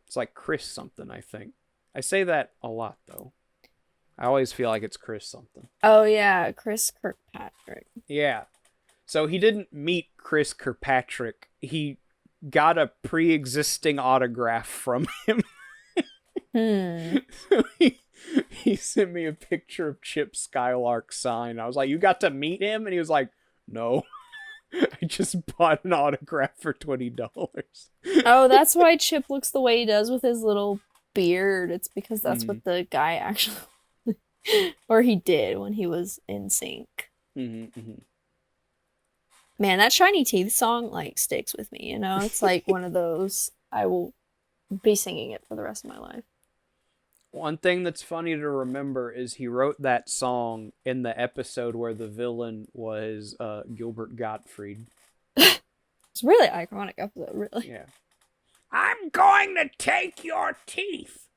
It's like Chris something, I think. I say that a lot though. I always feel like it's Chris something. Oh, yeah, Chris Kirkpatrick. Yeah. So he didn't meet Chris Kirkpatrick. He got a pre-existing autograph from him. So he sent me a picture of Chip Skylark signed. I was like, "You got to meet him?" And he was like, "No. I just bought an autograph for $20." Oh, that's why Chip looks the way he does with his little beard. It's because that's what the guy actually... or he did when he was in sync. Mm-hmm. Man, that Shiny Teeth song, like, sticks with me, you know? It's like one of those, I will be singing it for the rest of my life. One thing that's funny to remember is he wrote that song in the episode where the villain was Gilbert Gottfried. It's a really iconic episode, really. Yeah. I'm going to take your teeth.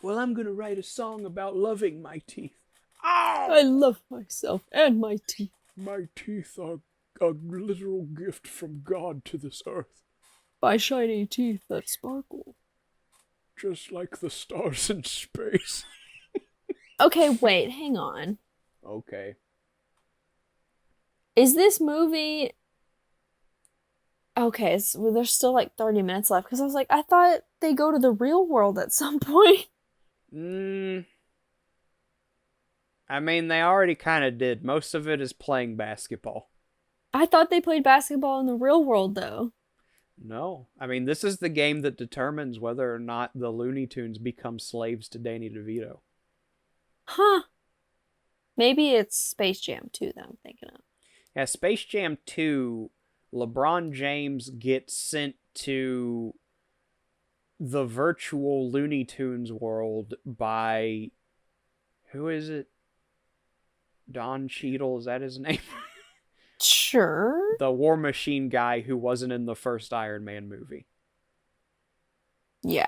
Well, I'm going to write a song about loving my teeth. Oh! I love myself and my teeth. My teeth are a literal gift from God to this earth. By shiny teeth that sparkle. Just like the stars in space. Okay, wait, hang on. Okay. Is this movie... Okay, so there's still like 30 minutes left, because I was like, I thought they go to the real world at some point. I mean, they already kind of did. Most of it is playing basketball. I thought they played basketball in the real world, though. No. I mean, this is the game that determines whether or not the Looney Tunes become slaves to Danny DeVito. Huh. Maybe it's Space Jam 2 that I'm thinking of. Yeah, Space Jam 2, LeBron James gets sent to the virtual Looney Tunes world by... Who is it? Don Cheadle, is that his name? Sure. The War Machine guy who wasn't in the first Iron Man movie. Yeah,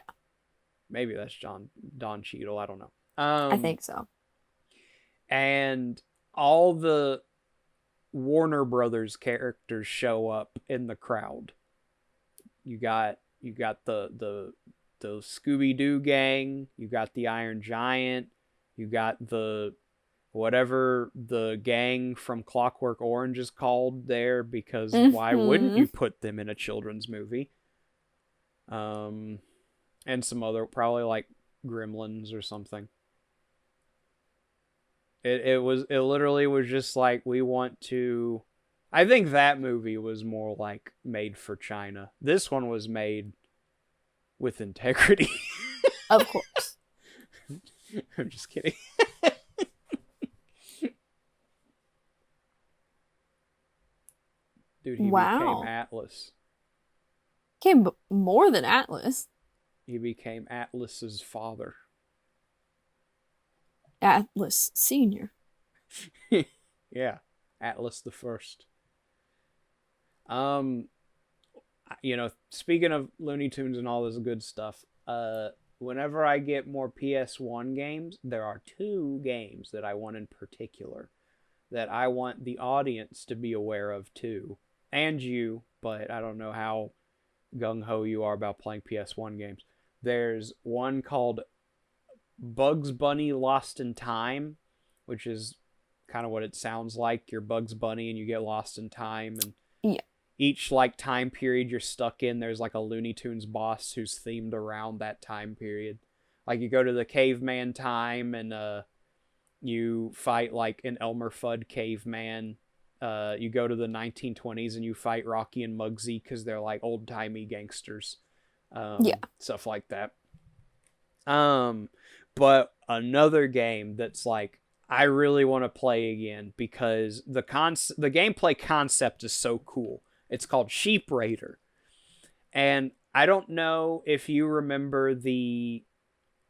Maybe that's Don Cheadle, I don't know. I think so. And all the Warner Brothers characters show up in the crowd. You got the Scooby-Doo gang, you got the Iron Giant, you got the whatever the gang from Clockwork Orange is called there, because why wouldn't you put them in a children's movie? And some other, probably like Gremlins or something. It literally was just like, we want to... I think that movie was more like made for China. This one was made with integrity. Of course. I'm just kidding. Dude, he Wow. became Atlas. Became more than Atlas. He became Atlas's father. Atlas Senior. Yeah, Atlas the First. Um, speaking of Looney Tunes and all this good stuff, whenever I get more PS1 games, there are two games that I want in particular that I want the audience to be aware of too, and you, but I don't know how gung-ho you are about playing PS1 games. There's one called Bugs Bunny Lost in Time, which is kind of what it sounds like. You're Bugs Bunny and you get lost in time, and Yeah. each like time period you're stuck in, there's like a Looney Tunes boss who's themed around that time period. Like you go to the caveman time and you fight like an Elmer Fudd caveman. You go to the 1920s and you fight Rocky and Muggsy because they're like old-timey gangsters. Yeah. Stuff like that. But another game that's like I really want to play again because the gameplay concept is so cool. It's called Sheep Raider. And I don't know if you remember the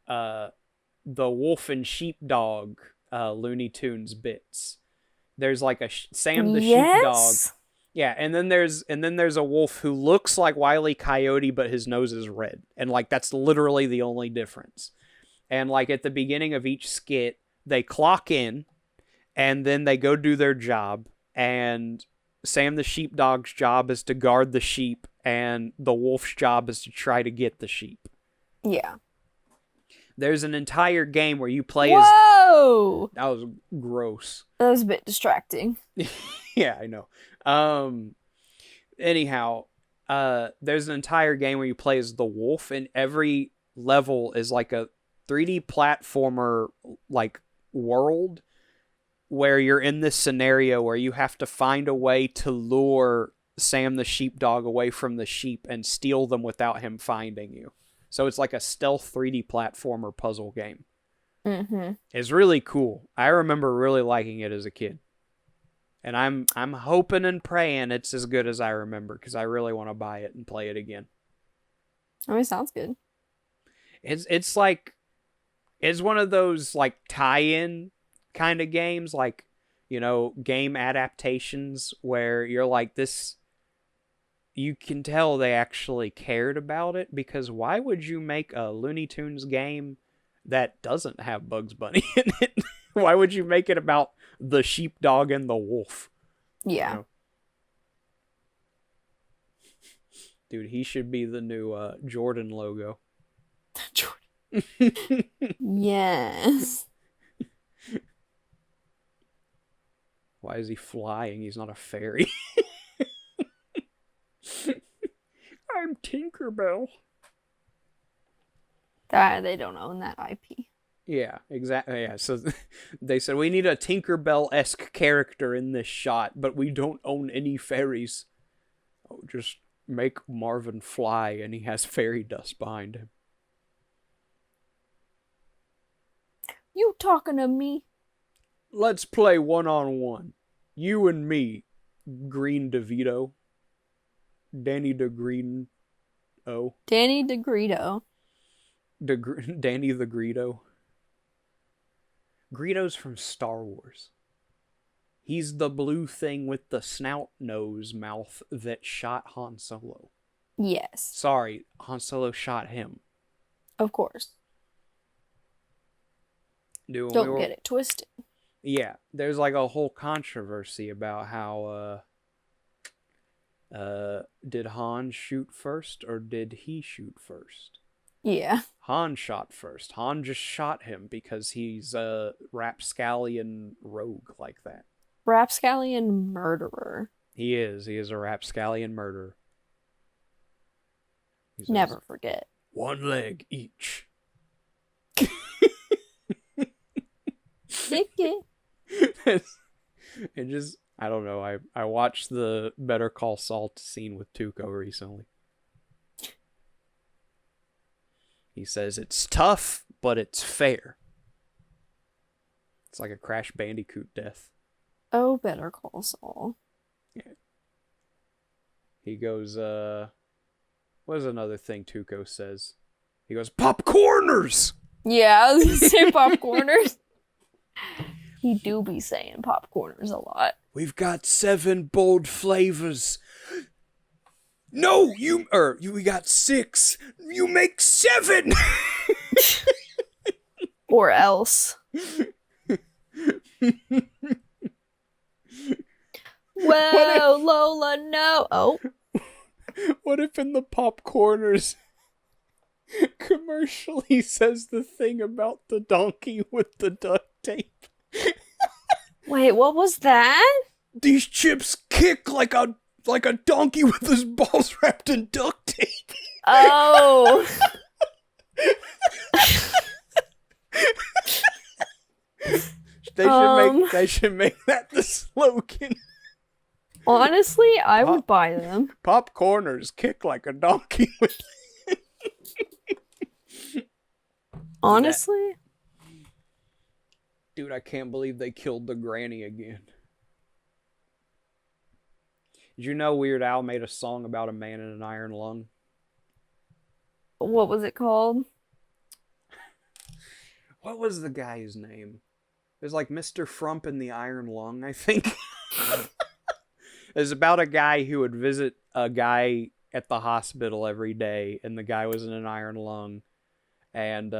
wolf and sheepdog Looney Tunes bits. There's like a Sam the sheepdog. Yeah, and then there's a wolf who looks like Wile E. Coyote, but his nose is red, and like that's literally the only difference. And like at the beginning of each skit, they clock in, and then they go do their job. And Sam the sheepdog's job is to guard the sheep, and the wolf's job is to try to get the sheep. Yeah. There's an entire game where you play Whoa! as. Whoa! That was gross. That was a bit distracting. Yeah, I know. Anyhow, there's an entire game where you play as the wolf, and every level is like a 3D platformer like world where you're in this scenario where you have to find a way to lure Sam the sheepdog away from the sheep and steal them without him finding you. So it's like a stealth 3D platformer puzzle game. Mm-hmm. It's really cool. I remember really liking it as a kid. And I'm hoping and praying it's as good as I remember because I really want to buy it and play it again. I mean, sounds good. It's like it's one of those like tie-in kind of games, like game adaptations where you're like this. You can tell they actually cared about it because why would you make a Looney Tunes game that doesn't have Bugs Bunny in it? Why would you make it about the sheepdog and the wolf? Yeah. Dude, he should be the new Jordan logo. Jordan. Yes. Why is he flying? He's not a fairy. I'm Tinkerbell. They don't own that IP. Yeah, exactly. Yeah, so they said we need a Tinkerbell-esque character in this shot, but we don't own any fairies. Oh, just make Marvin fly, and he has fairy dust behind him. You talking to me? Let's play one-on-one. You and me, Green DeVito. Danny DeGreen. Oh. Danny DeGreedo. Danny the Greedo. Greedo's from Star Wars. He's the blue thing with the snout nose mouth that shot Han Solo. Yes. Sorry, Han Solo shot him. Of course. Dude, Don't get it twisted. Yeah, there's like a whole controversy about how did Han shoot first or did he shoot first? Yeah. Han shot first. Han just shot him because he's a rapscallion rogue like that. Rapscallion murderer. He is. He is a rapscallion murderer. Never forget. One leg each. It just, I don't know. I watched the Better Call Saul scene with Tuco recently. He says it's tough, but it's fair. It's like a Crash Bandicoot death. Oh, Better Call Saul. Yeah. He goes, What is another thing Tuco says? He goes, popcorners! Yeah, I was gonna say popcorners. He do be saying popcorners a lot. We've got 7 bold flavors. No, we got 6. You make 7. Or else. Whoa, Lola, no. Oh. What if in the popcorners commercial he says the thing about the donkey with the duct tape? Wait, what was that? These chips kick like a donkey with his balls wrapped in duct tape. Oh. They should make that the slogan. Honestly, I would buy them. Popcorners kick like a donkey with. Honestly? Dude, I can't believe they killed the granny again. Did you know Weird Al made a song about a man in an iron lung? What was it called? What was the guy's name? It was like Mr. Frump in the Iron Lung, I think. It was about a guy who would visit a guy at the hospital every day, and the guy was in an iron lung, and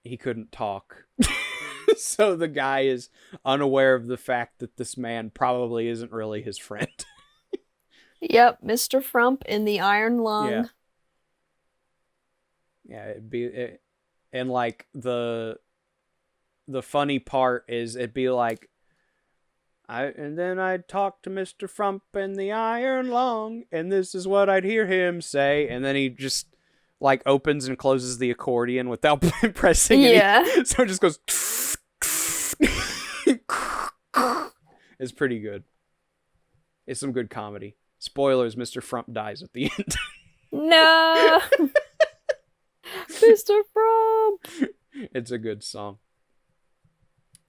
he couldn't talk. So the guy is unaware of the fact that this man probably isn't really his friend. Yep, Mr. Frump in the iron lung. Yeah, and like the funny part is it'd be like, and then I'd talk to Mr. Frump in the iron lung, and this is what I'd hear him say, and then he just like opens and closes the accordion without pressing it. So it just goes. It's pretty good. It's some good comedy. Spoilers, Mr. Frump dies at the end. No! Mr. Frump! It's a good song.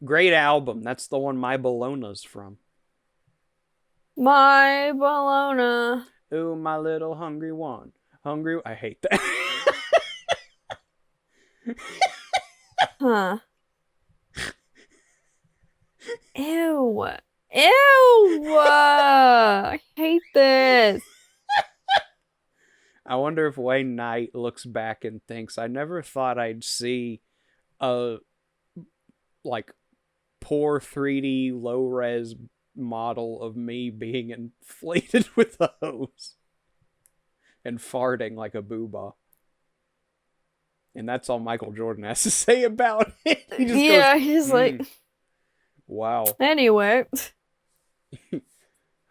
Great album. That's the one My Bologna's from. My Bologna. Ooh, my little hungry one. Hungry. I hate that. Huh. Ew. Ew! I hate this. I wonder if Wayne Knight looks back and thinks, I never thought I'd see a like poor 3D low-res model of me being inflated with a hose and farting like a Boohbah. And that's all Michael Jordan has to say about it. He just goes, he's like, wow. Anyway.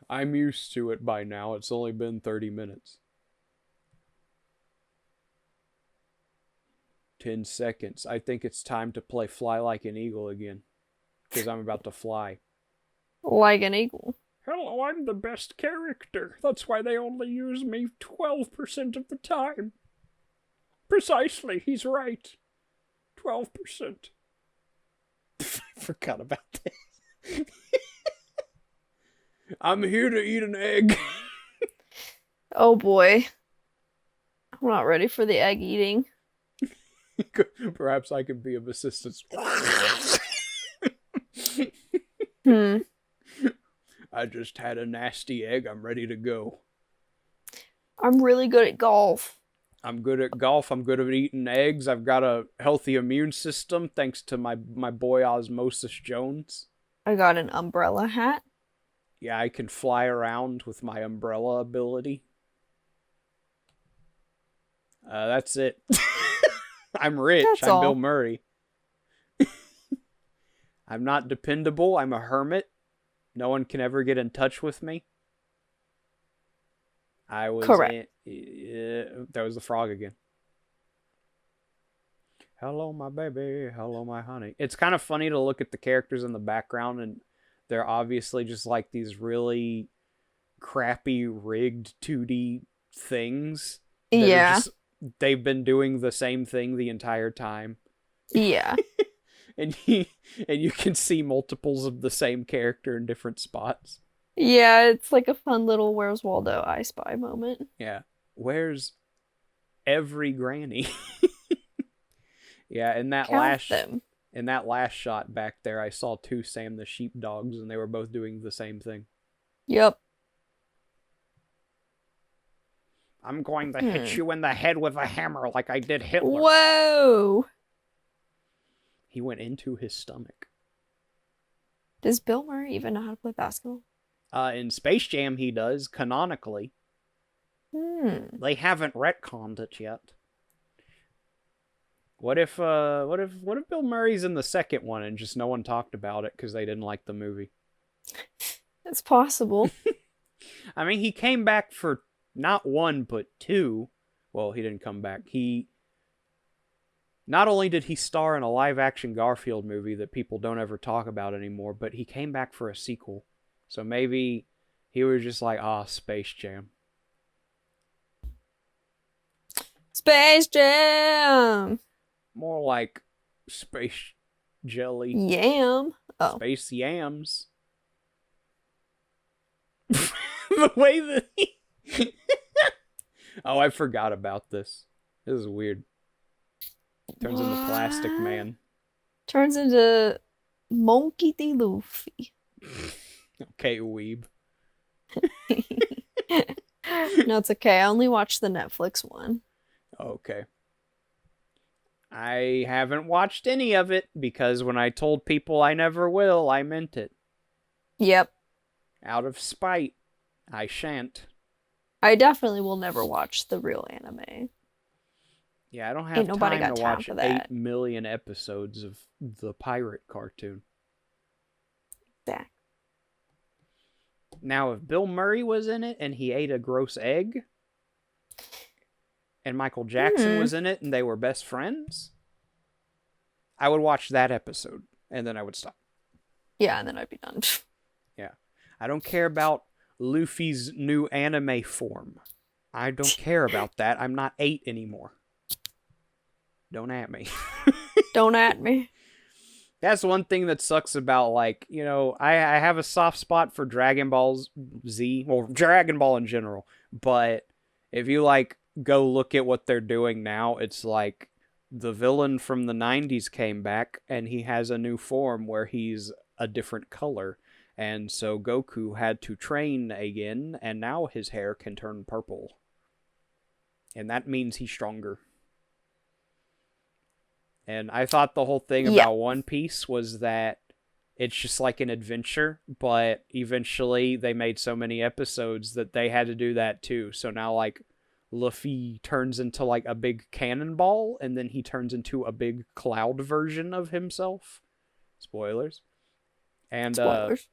I'm used to it by now. It's only been 30 minutes. 10 seconds. I think it's time to play Fly Like an Eagle again. Because I'm about to fly. Like an eagle. Hello, I'm the best character. That's why they only use me 12% of the time. Precisely, he's right. 12%. Forgot about this. I'm here to eat an egg. Oh boy. I'm not ready for the egg eating. Perhaps I could be of assistance. I just had a nasty egg. I'm ready to go. I'm really good at golf. I'm good at golf. I'm good at eating eggs. I've got a healthy immune system thanks to my boy Osmosis Jones. I got an umbrella hat. Yeah, I can fly around with my umbrella ability. That's it. I'm rich. That's I'm all. Bill Murray. I'm not dependable. I'm a hermit. No one can ever get in touch with me. I was correct. That was the frog again. Hello, my baby. Hello, my honey. It's kind of funny to look at the characters in the background, and they're obviously just like these really crappy rigged 2D things. Yeah. They've been doing the same thing the entire time. Yeah. and you can see multiples of the same character in different spots. Yeah, it's like a fun little Where's Waldo, I Spy moment. Yeah. Where's every granny? Yeah, Count them. in that last shot back there, I saw two Sam the sheepdogs, and they were both doing the same thing. Yep. I'm going to hit you in the head with a hammer like I did Hitler. Whoa! He went into his stomach. Does Bill Murray even know how to play basketball? In Space Jam, he does, canonically. They haven't retconned it yet. What if Bill Murray's in the second one and just no one talked about it because they didn't like the movie? It's possible. I mean, he came back for not one, but two. Well, he didn't come back. Not only did he star in a live-action Garfield movie that people don't ever talk about anymore, but he came back for a sequel. So maybe he was just like, Space Jam. Space Jam! More like Space Jelly. Yam. Oh. Space Yams. The way that he... Oh, I forgot about this. This is weird. Turns into Plastic Man. Turns into Monkey D. Luffy. Okay, weeb. No, it's okay. I only watched the Netflix one. Okay. I haven't watched any of it because when I told people I never will, I meant it. Yep. Out of spite, I shan't. I definitely will never watch the real anime. Yeah, I don't have time to watch for that. 8 million episodes of the pirate cartoon. Exactly. Now, if Bill Murray was in it and he ate a gross egg, and Michael Jackson was in it and they were best friends, I would watch that episode, and then I would stop. Yeah, and then I'd be done. Yeah. I don't care about Luffy's new anime form. I don't care about that. I'm not 8 anymore. Don't at me. Don't at me. That's one thing that sucks about, like, you know, I have a soft spot for Dragon Ball Z, or Dragon Ball in general, but if you, like, go look at what they're doing now, it's like the villain from the 90s came back, and he has a new form where he's a different color, and so Goku had to train again, and now his hair can turn purple. And that means he's stronger. And I thought the whole thing about One Piece was that it's just like an adventure, but eventually they made so many episodes that they had to do that too. So now, like, Luffy turns into, like, a big cannonball, and then he turns into a big cloud version of himself. Spoilers. And, Spoilers.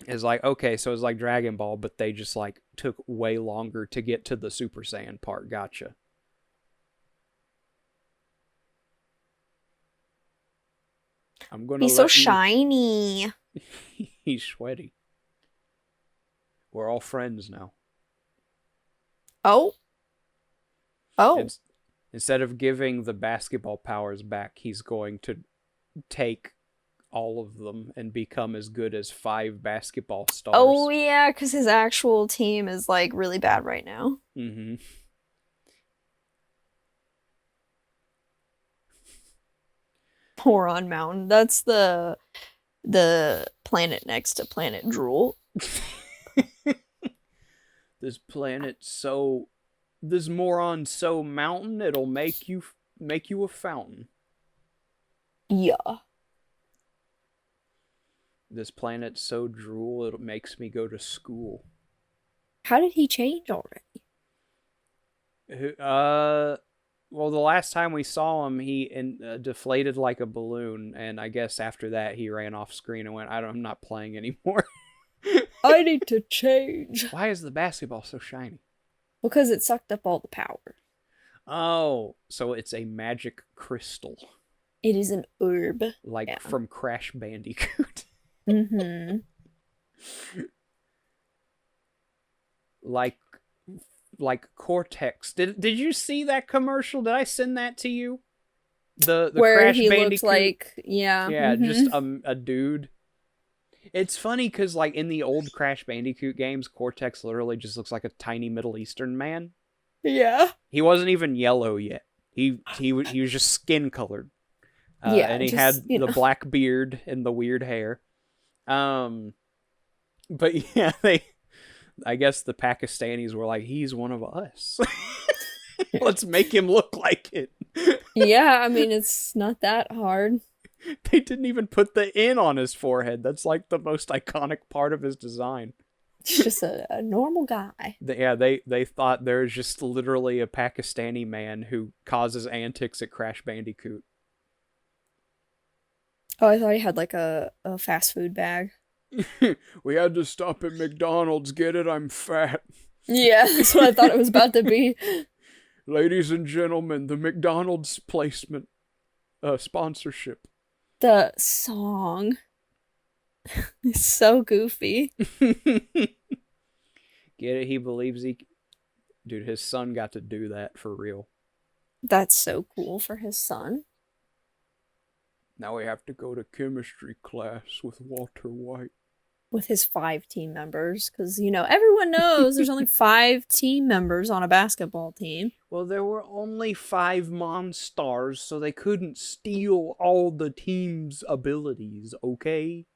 it's like, okay, so it's like Dragon Ball, but they just, like, took way longer to get to the Super Saiyan part. Gotcha. I'm gonna. He's so shiny. He's sweaty. We're all friends now. Oh. Instead of giving the basketball powers back, he's going to take all of them and become as good as 5 basketball stars. Oh, yeah, because his actual team is, like, really bad right now. Mm-hmm. Horon Mountain. That's the planet next to Planet Drool. This moron so mountain, it'll make you a fountain. Yeah. This planet so drool, it makes me go to school. How did he change already? Well, the last time we saw him, he deflated like a balloon, and I guess after that he ran off screen and went, I'm not playing anymore. I need to change. Why is the basketball so shiny? Because it sucked up all the power. Oh, so it's a magic crystal. It is an herb. Like from Crash Bandicoot. Mm-hmm. Like Cortex. Did you see that commercial? Did I send that to you? The where Crash he Bandicoot? Looks like just a dude. It's funny because, like, in the old Crash Bandicoot games, Cortex literally just looks like a tiny Middle Eastern man. Yeah. He wasn't even yellow yet. He was just skin colored. Yeah, And he just, had the black beard and the weird hair. But yeah, I guess the Pakistanis were like, he's one of us. Let's make him look like it. Yeah, I mean, it's not that hard. They didn't even put the N on his forehead. That's like the most iconic part of his design. It's just a normal guy. They thought there's just literally a Pakistani man who causes antics at Crash Bandicoot. Oh, I thought he had like a fast food bag. We had to stop at McDonald's. Get it? I'm fat. Yeah, that's what I thought it was about to be. Ladies and gentlemen, the McDonald's placement sponsorship. The song is so goofy. Get it? He believes he... Dude, his son got to do that for real. That's so cool for his son. Now we have to go to chemistry class with Walter White. With his 5 team members, because, you know, everyone knows there's only 5 team members on a basketball team. Well, there were only 5 Monstars, so they couldn't steal all the team's abilities, okay?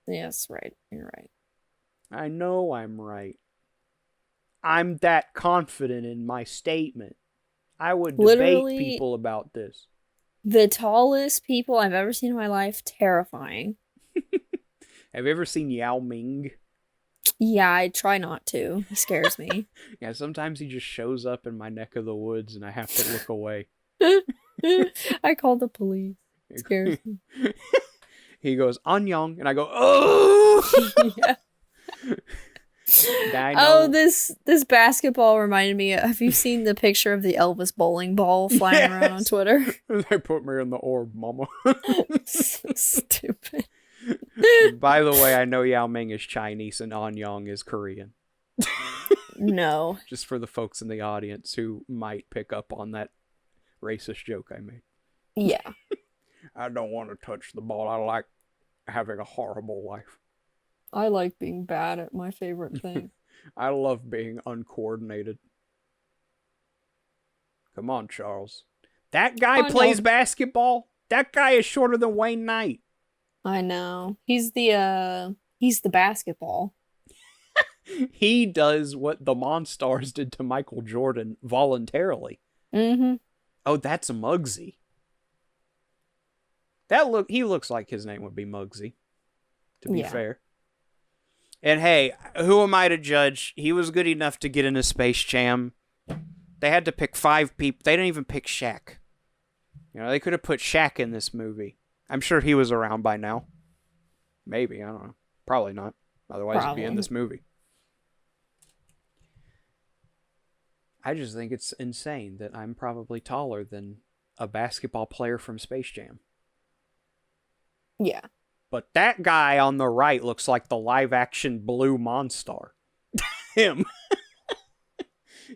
Yes, right. You're right. I know I'm right. I'm that confident in my statement. I would Literally, debate people about this. The tallest people I've ever seen in my life, terrifying. Have you ever seen Yao Ming? Yeah, I try not to. He scares me. Yeah, sometimes he just shows up in my neck of the woods and I have to look away. I call the police. It scares me. He goes, Anyong, and I go, oh! Yeah. Oh, this basketball reminded me. Have you seen the picture of the Elvis bowling ball flying around on Twitter? They put me in the orb, mama. So stupid. By the way, I know Yao Ming is Chinese and Anyong is Korean. No. Just for the folks in the audience who might pick up on that racist joke I made. Yeah. I don't want to touch the ball. I like having a horrible life. I like being bad at my favorite thing. I love being uncoordinated. Come on, Charles. That guy plays basketball? That guy is shorter than Wayne Knight. I know. He's the basketball. He does what the Monstars did to Michael Jordan voluntarily. Mm-hmm. Oh, that's Muggsy. He looks like his name would be Muggsy, to be fair. And hey, who am I to judge? He was good enough to get into Space Jam. They had to pick 5 people. They didn't even pick Shaq. You know, they could have put Shaq in this movie. I'm sure he was around by now. Maybe, I don't know. Probably not. Otherwise, he'd be in this movie. I just think it's insane that I'm probably taller than a basketball player from Space Jam. Yeah. But that guy on the right looks like the live-action blue Monstar. Him.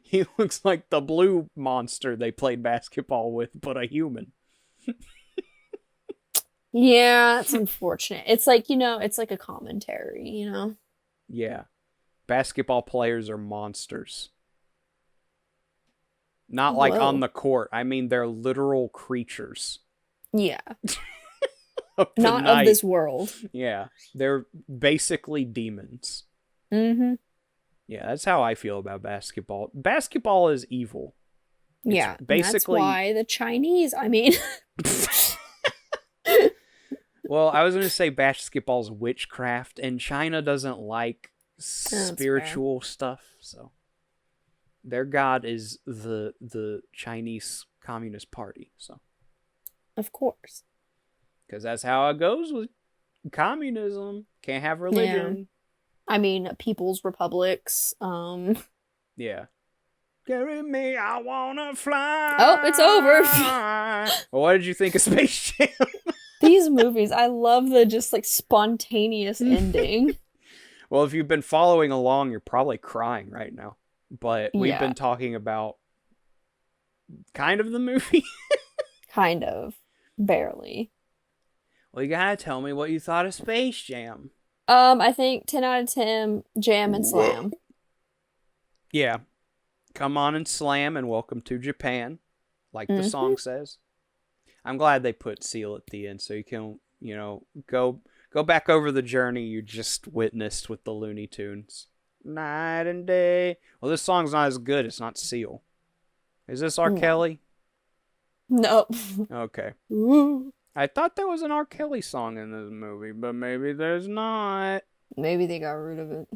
He looks like the blue monster they played basketball with, but a human. Yeah, it's unfortunate. It's like, you know, it's like a commentary, you know? Yeah. Basketball players are monsters. Not like on the court. I mean, they're literal creatures. Yeah. Not of this world. Yeah. They're basically demons. Mm-hmm. Yeah, that's how I feel about basketball. Basketball is evil. Yeah. Basically, that's why the Chinese, I mean... Well, I was going to say basketball's witchcraft, and China doesn't like spiritual stuff, so their god is the Chinese Communist Party, so. Of course. Because that's how it goes with communism. Can't have religion. Yeah. I mean, people's republics. Yeah. Carry me, I wanna fly. Oh, it's over. Well, what did you think of Space Jam? These movies, I love the just like spontaneous ending. Well, if you've been following along, you're probably crying right now. But we've been talking about kind of the movie. Kind of. Barely. Well, you gotta tell me what you thought of Space Jam. I think 10 out of 10, jam and slam. Yeah. come on and slam and welcome to Japan, like the song says. I'm glad they put Seal at the end so you can, go back over the journey you just witnessed with the Looney Tunes. Night and day. Well, this song's not as good. It's not Seal. Is this R. Kelly? No. Okay. I thought there was an R. Kelly song in this movie, but maybe there's not. Maybe they got rid of it.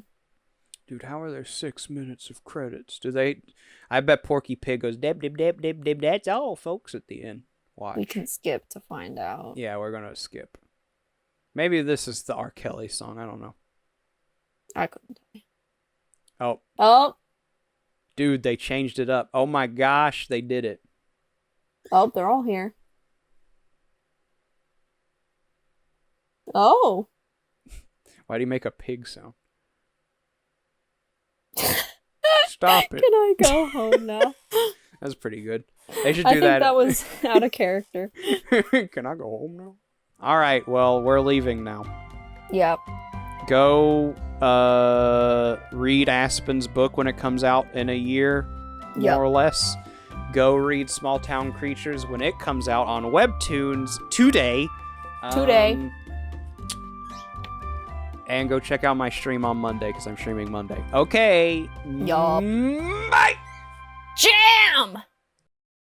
Dude, how are there 6 minutes of credits? Do they? I bet Porky Pig goes, dab, dab, dab, dab, dab, that's all, folks, at the end. Watch. We can skip to find out. Yeah, we're going to skip. Maybe this is the R. Kelly song. I don't know. I couldn't tell you. Oh. Oh. Dude, they changed it up. Oh my gosh, they did it. Oh, they're all here. Oh. Why do you make a pig sound? Stop it. Can I go home now? That's pretty good. They should I do think that. that was out of character. Can I go home now? All right, well, we're leaving now. Yep. Go read Aspen's book when it comes out in a year, more or less. Go read Small Town Creatures when it comes out on Webtoons today. And go check out my stream on Monday, because I'm streaming Monday. Okay. Yup. Bye! Jam!